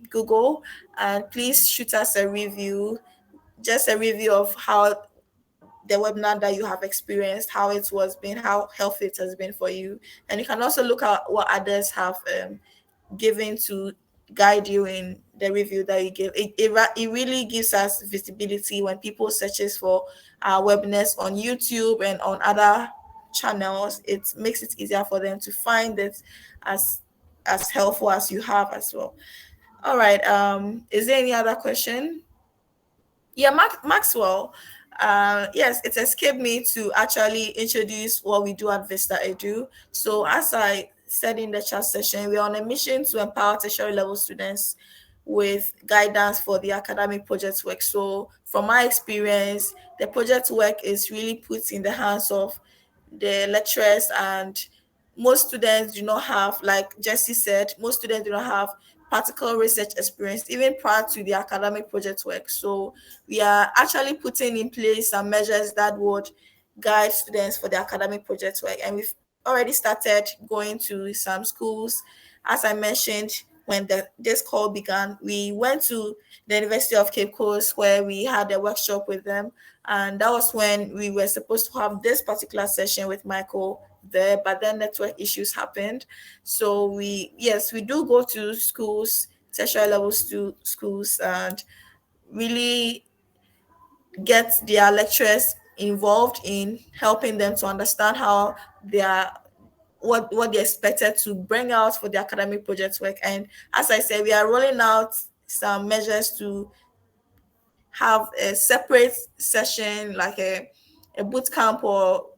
Google and please shoot us a review, just a review of how the webinar that you have experienced, how it was been, how healthy it has been for you. And you can also look at what others have given to guide you in the review that you give. It really gives us visibility when people searches for our webinars on YouTube and on other channels, it makes it easier for them to find it as helpful as you have as well. All right. Is there any other question? Yeah, Maxwell. Yes, it escaped me to actually introduce what we do at ViztaEdu. So, as I said in the chat session, we're on a mission to empower tertiary level students with guidance for the academic project work. So, from my experience, the project work is really put in the hands of the lecturers, and most students do not have, like Jesse said, most students do not have practical research experience even prior to the academic project work. So we are actually putting in place some measures that would guide students for the academic project work. And we've already started going to some schools. As I mentioned, when this call began, we went to the University of Cape Coast where we had a workshop with them. And that was when we were supposed to have this particular session with Michael there, but then network issues happened. So we do go to schools, tertiary level schools, and really get their lecturers involved in helping them to understand how they are, what they're expected to bring out for the academic project work. And as I said, we are rolling out some measures to have a separate session, like a boot camp, or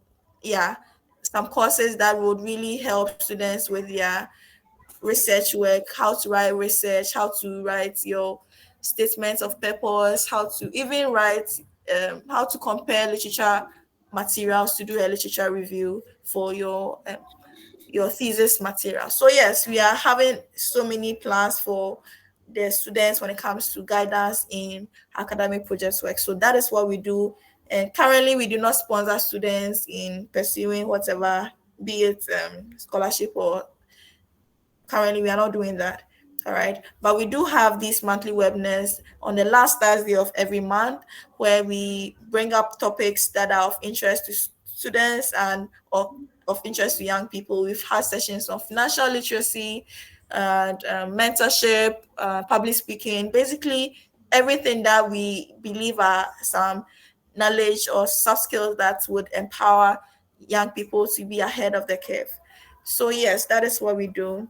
yeah, some courses that would really help students with their research work, how to write research, how to write your statements of purpose, how to even write, how to compare literature materials to do a literature review for your thesis material. So yes, we are having so many plans for the students when it comes to guidance in academic projects work. So that is what we do. And currently, we do not sponsor students in pursuing whatever, be it scholarship or currently we are not doing that. All right, but we do have these monthly webinars on the last Thursday of every month where we bring up topics that are of interest to students and of interest to young people. We've had sessions on financial literacy and mentorship, public speaking, basically everything that we believe are some knowledge or soft skills that would empower young people to be ahead of the curve. So yes, that is what we do.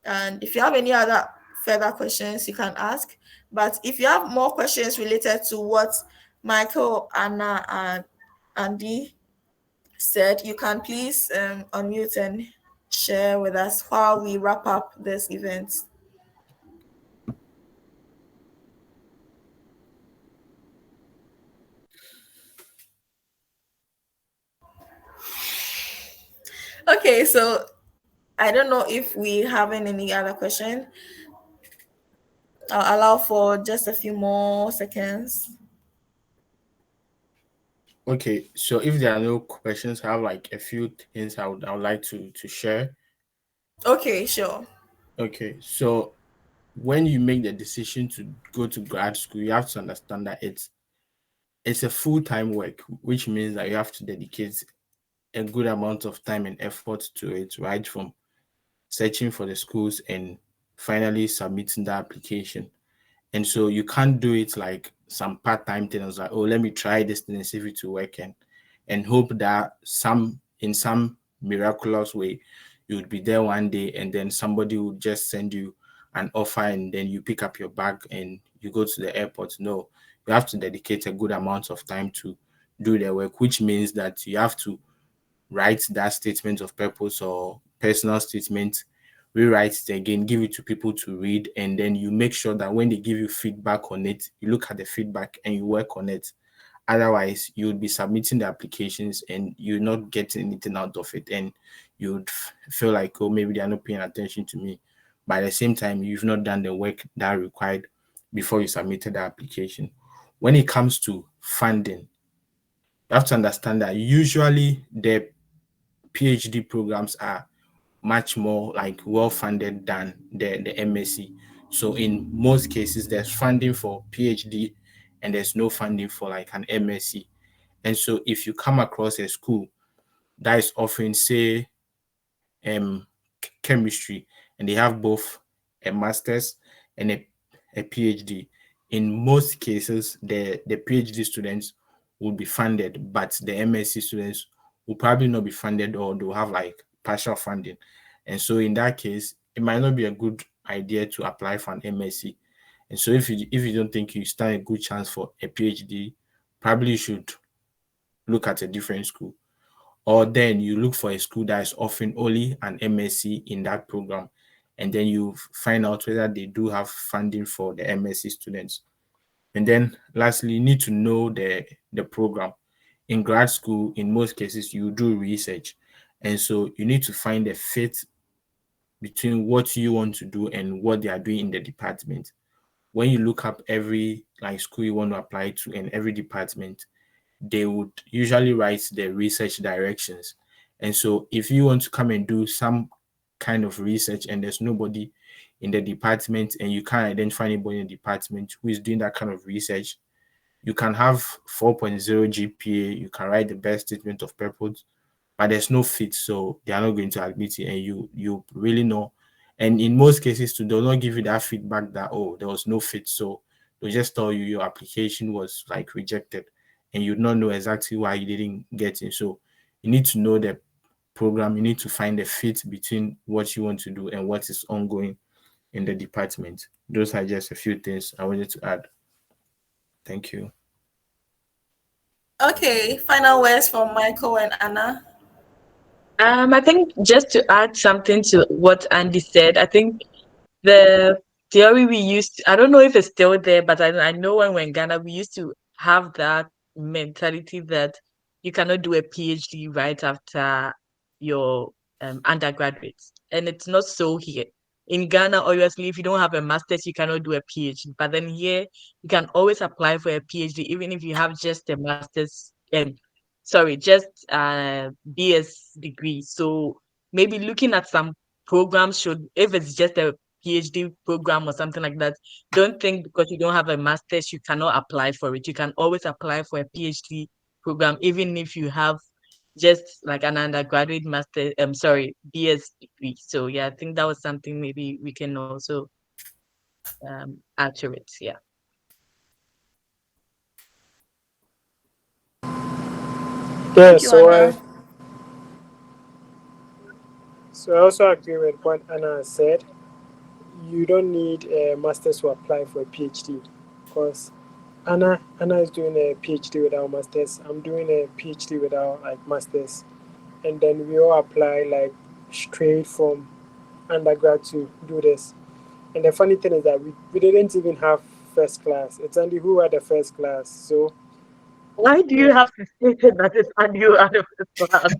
And if you have any other further questions, you can ask. But if you have more questions related to what Michael, Anna, and Andy said, you can please unmute and share with us while we wrap up this event. Okay, so I don't know if we having any other question. I'll allow for just a few more seconds. Okay, so if there are no questions, I have like a few things I would like to share. Okay, sure. Okay, so when you make the decision to go to grad school, you have to understand that it's a full-time work, which means that you have to dedicate a good amount of time and effort to it, right? From searching for the schools and finally submitting the application. And so you can't do it like some part-time things like, oh, let me try this thing and see if it will work, and hope that in some miraculous way you would be there one day and then somebody would just send you an offer and then you pick up your bag and you go to the airport. No, you have to dedicate a good amount of time to do the work, which means that you have to write that statement of purpose or personal statement, rewrite it again, give it to people to read, and then you make sure that when they give you feedback on it, you look at the feedback and you work on it. Otherwise, you would be submitting the applications and you're not getting anything out of it, and you would feel like, oh, maybe they're not paying attention to me. But at the same time, you've not done the work that required before you submitted the application. When it comes to funding, you have to understand that usually the PhD programs are much more like well funded than the MSc. So in most cases, there's funding for PhD and there's no funding for like an MSc. And so if you come across a school that is offering, say, um chemistry, and they have both a master's and a PhD, in most cases, the PhD students will be funded, but the MSc students will probably not be funded, or they'll have like partial funding. And so in that case, it might not be a good idea to apply for an MSc. And so if you don't think you stand a good chance for a PhD, probably you should look at a different school. Or then you look for a school that is offering only an MSc in that program, and then you find out whether they do have funding for the MSc students. And then lastly, you need to know the program. In grad school, in most cases, you do research. And so you need to find a fit between what you want to do and what they are doing in the department. When you look up every like school you want to apply to and every department, they would usually write the research directions. And so if you want to come and do some kind of research and there's nobody in the department and you can't identify anybody in the department who is doing that kind of research, you can have 4.0 GPA, you can write the best statement of purpose, but there's no fit, so they are not going to admit it, and you really know. And in most cases too, they'll not give you that feedback that, oh, there was no fit, so they'll just tell you your application was like rejected, and you not know exactly why you didn't get in. So you need to know the program, you need to find a fit between what you want to do and what is ongoing in the department. Those are just a few things I wanted to add. Thank you. Okay, final words from Michael and Anna. I think just to add something to what Andy said, I think the theory we used, I don't know if it's still there, but I know when we're in Ghana, we used to have that mentality that you cannot do a PhD right after your undergraduate. And it's not so here. In Ghana, obviously, if you don't have a master's, you cannot do a PhD. But then here, you can always apply for a PhD, even if you have just a master's, sorry, just a BS degree. So maybe looking at some programs should, if it's just a PhD program or something like that, don't think because you don't have a master's you cannot apply for it. You can always apply for a PhD program even if you have just like an undergraduate master sorry, BS degree. So yeah, I think that was something maybe we can also add to it. Yeah. Yeah, Thank you, Anna. so I also agree with what Anna has said. You don't need a master's to apply for a PhD, because Anna is doing a PhD without masters. I'm doing a PhD without like masters, and then we all apply like straight from undergrad to do this. And the funny thing is that we didn't even have first class. It's only who had the first class. So Why do yeah, you have to state that it's and you out of the class?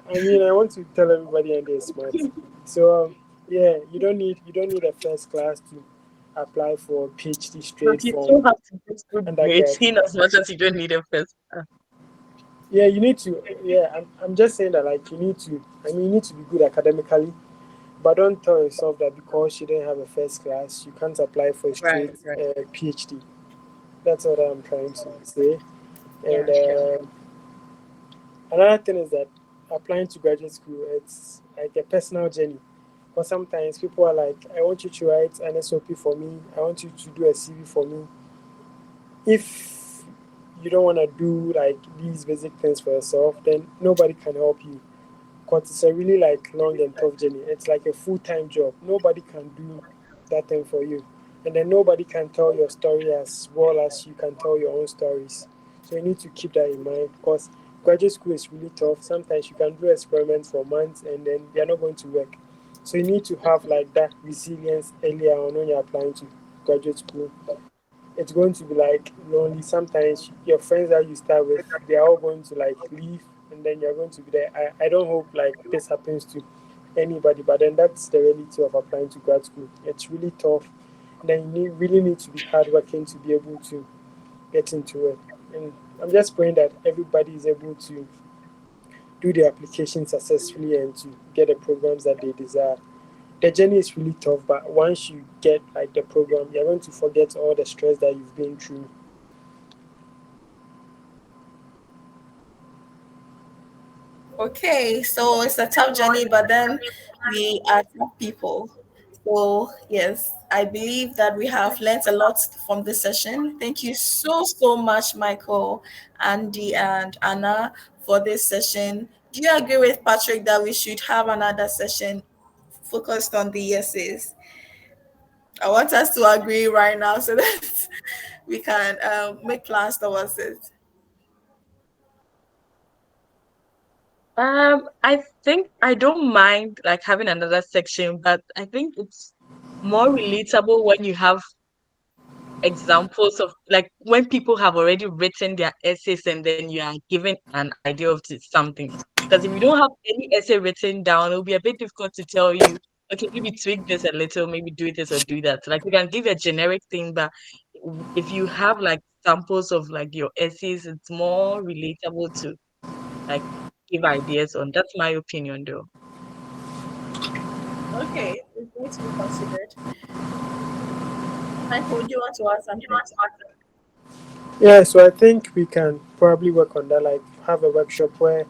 I mean, I want to tell everybody and they're smart. So yeah, you don't need a first class to apply for PhD But straight you from still have to get good grades undergrad. in as much as you don't need a first. Yeah, you need to. Yeah, I'm just saying that like you need to. I mean, you need to be good academically, but don't tell yourself that because you didn't have a first class, you can't apply for a Right, straight right. PhD. That's what I'm trying to say. And Yeah, sure. another thing is that applying to graduate school, it's like a personal journey. Because sometimes people are like, I want you to write an SOP for me. I want you to do a CV for me. If you don't want to do like these basic things for yourself, then nobody can help you, because it's a really like long and tough journey. It's like a full-time job. Nobody can do that thing for you, and then nobody can tell your story as well as you can tell your own stories. So you need to keep that in mind, because graduate school is really tough. Sometimes you can do experiments for months and then they're not going to work. So you need to have like that resilience earlier on when you're applying to graduate school. It's going to be like lonely. Sometimes your friends that you start with, they're all going to like leave, and then you're going to be there. I don't hope like this happens to anybody, but then that's the reality of applying to grad school. It's really tough. And then really need to be hardworking to be able to get into it. And I'm just praying that everybody is able to do the application successfully and to get the programs that they desire. The journey is really tough, but once you get like the program, you're going to forget all the stress that you've been through. Okay, so it's a tough journey, but then we are tough people. So, yes, I believe that we have learned a lot from this session. Thank you so much, Michael, Andy, and Anna, for this session. Do you agree with Patrick that we should have another session focused on the essays? I want us to agree right now so that we can make plans towards it. I think I don't mind like having another section, but I think it's more relatable when you have examples of like when people have already written their essays and then you are given an idea of something. Because if you don't have any essay written down, it'll be a bit difficult to tell you, okay, maybe tweak this a little, maybe do this or do that. Like you can give a generic thing, but if you have like samples of like your essays, it's more relatable to like give ideas on. That's my opinion though. Okay, it's going to be considered. Michael, do you want to add something? Yeah, so I think we can probably work on that, like have a workshop where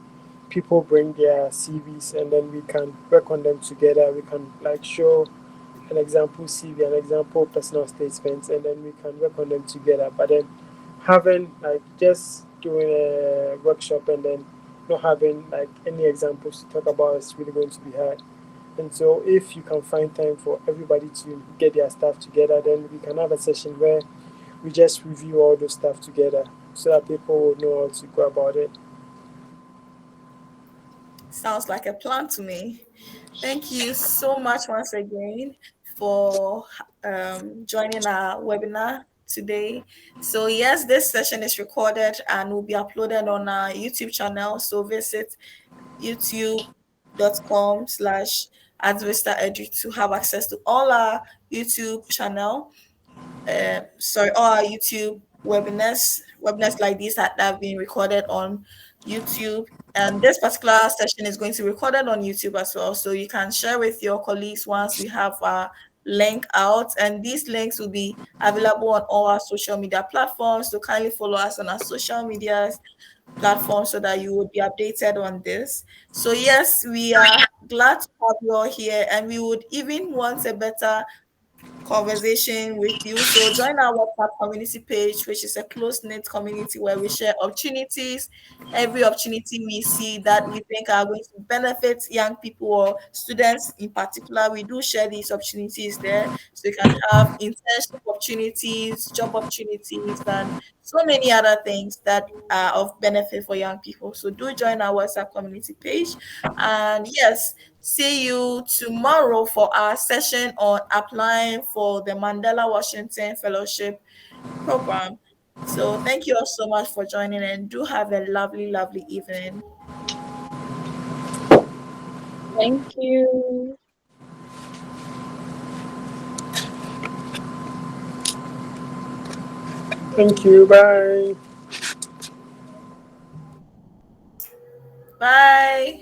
people bring their CVs and then we can work on them together. We can like show an example CV, an example personal statements, and then we can work on them together. But then having like just doing a workshop and then not having like any examples to talk about is really going to be hard. And so if you can find time for everybody to get their stuff together, then we can have a session where we just review all those stuff together so that people will know how to go about it. Sounds like a plan to me. Thank you so much once again for joining our webinar today. So yes, this session is recorded and will be uploaded on our YouTube channel. So visit youtube.com/at ViztaEdu to have access to all our YouTube channel. Sorry, all our YouTube webinars like these that have been recorded on YouTube. And this particular session is going to be recorded on YouTube as well. So you can share with your colleagues once we have our link out. And these links will be available on all our social media platforms. So kindly follow us on our social medias platforms so that you would be updated on this. So yes, we are glad to have you all here, and we would even want a better conversation with you. So join our WhatsApp community page, which is a close-knit community where we share opportunities. Every opportunity we see that we think are going to benefit young people or students in particular, we do share these opportunities there. So you can have internship opportunities, job opportunities, and so many other things that are of benefit for young people. So do join our WhatsApp community page. And yes, see you tomorrow for our session on applying for the Mandela Washington Fellowship Program. So thank you all so much for joining and do have a lovely evening. Thank you. Thank you. Bye. Bye.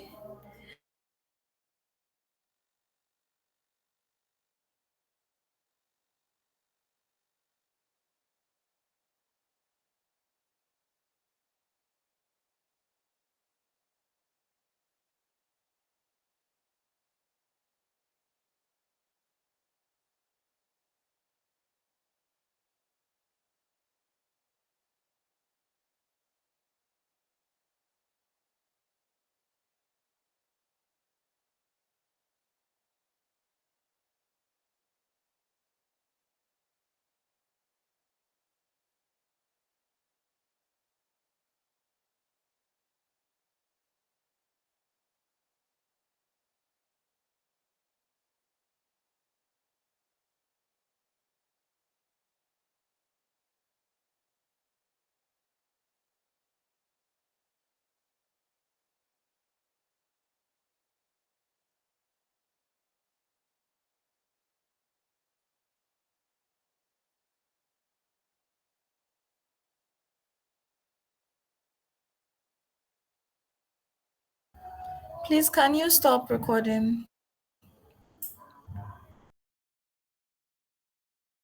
Please, can you stop recording?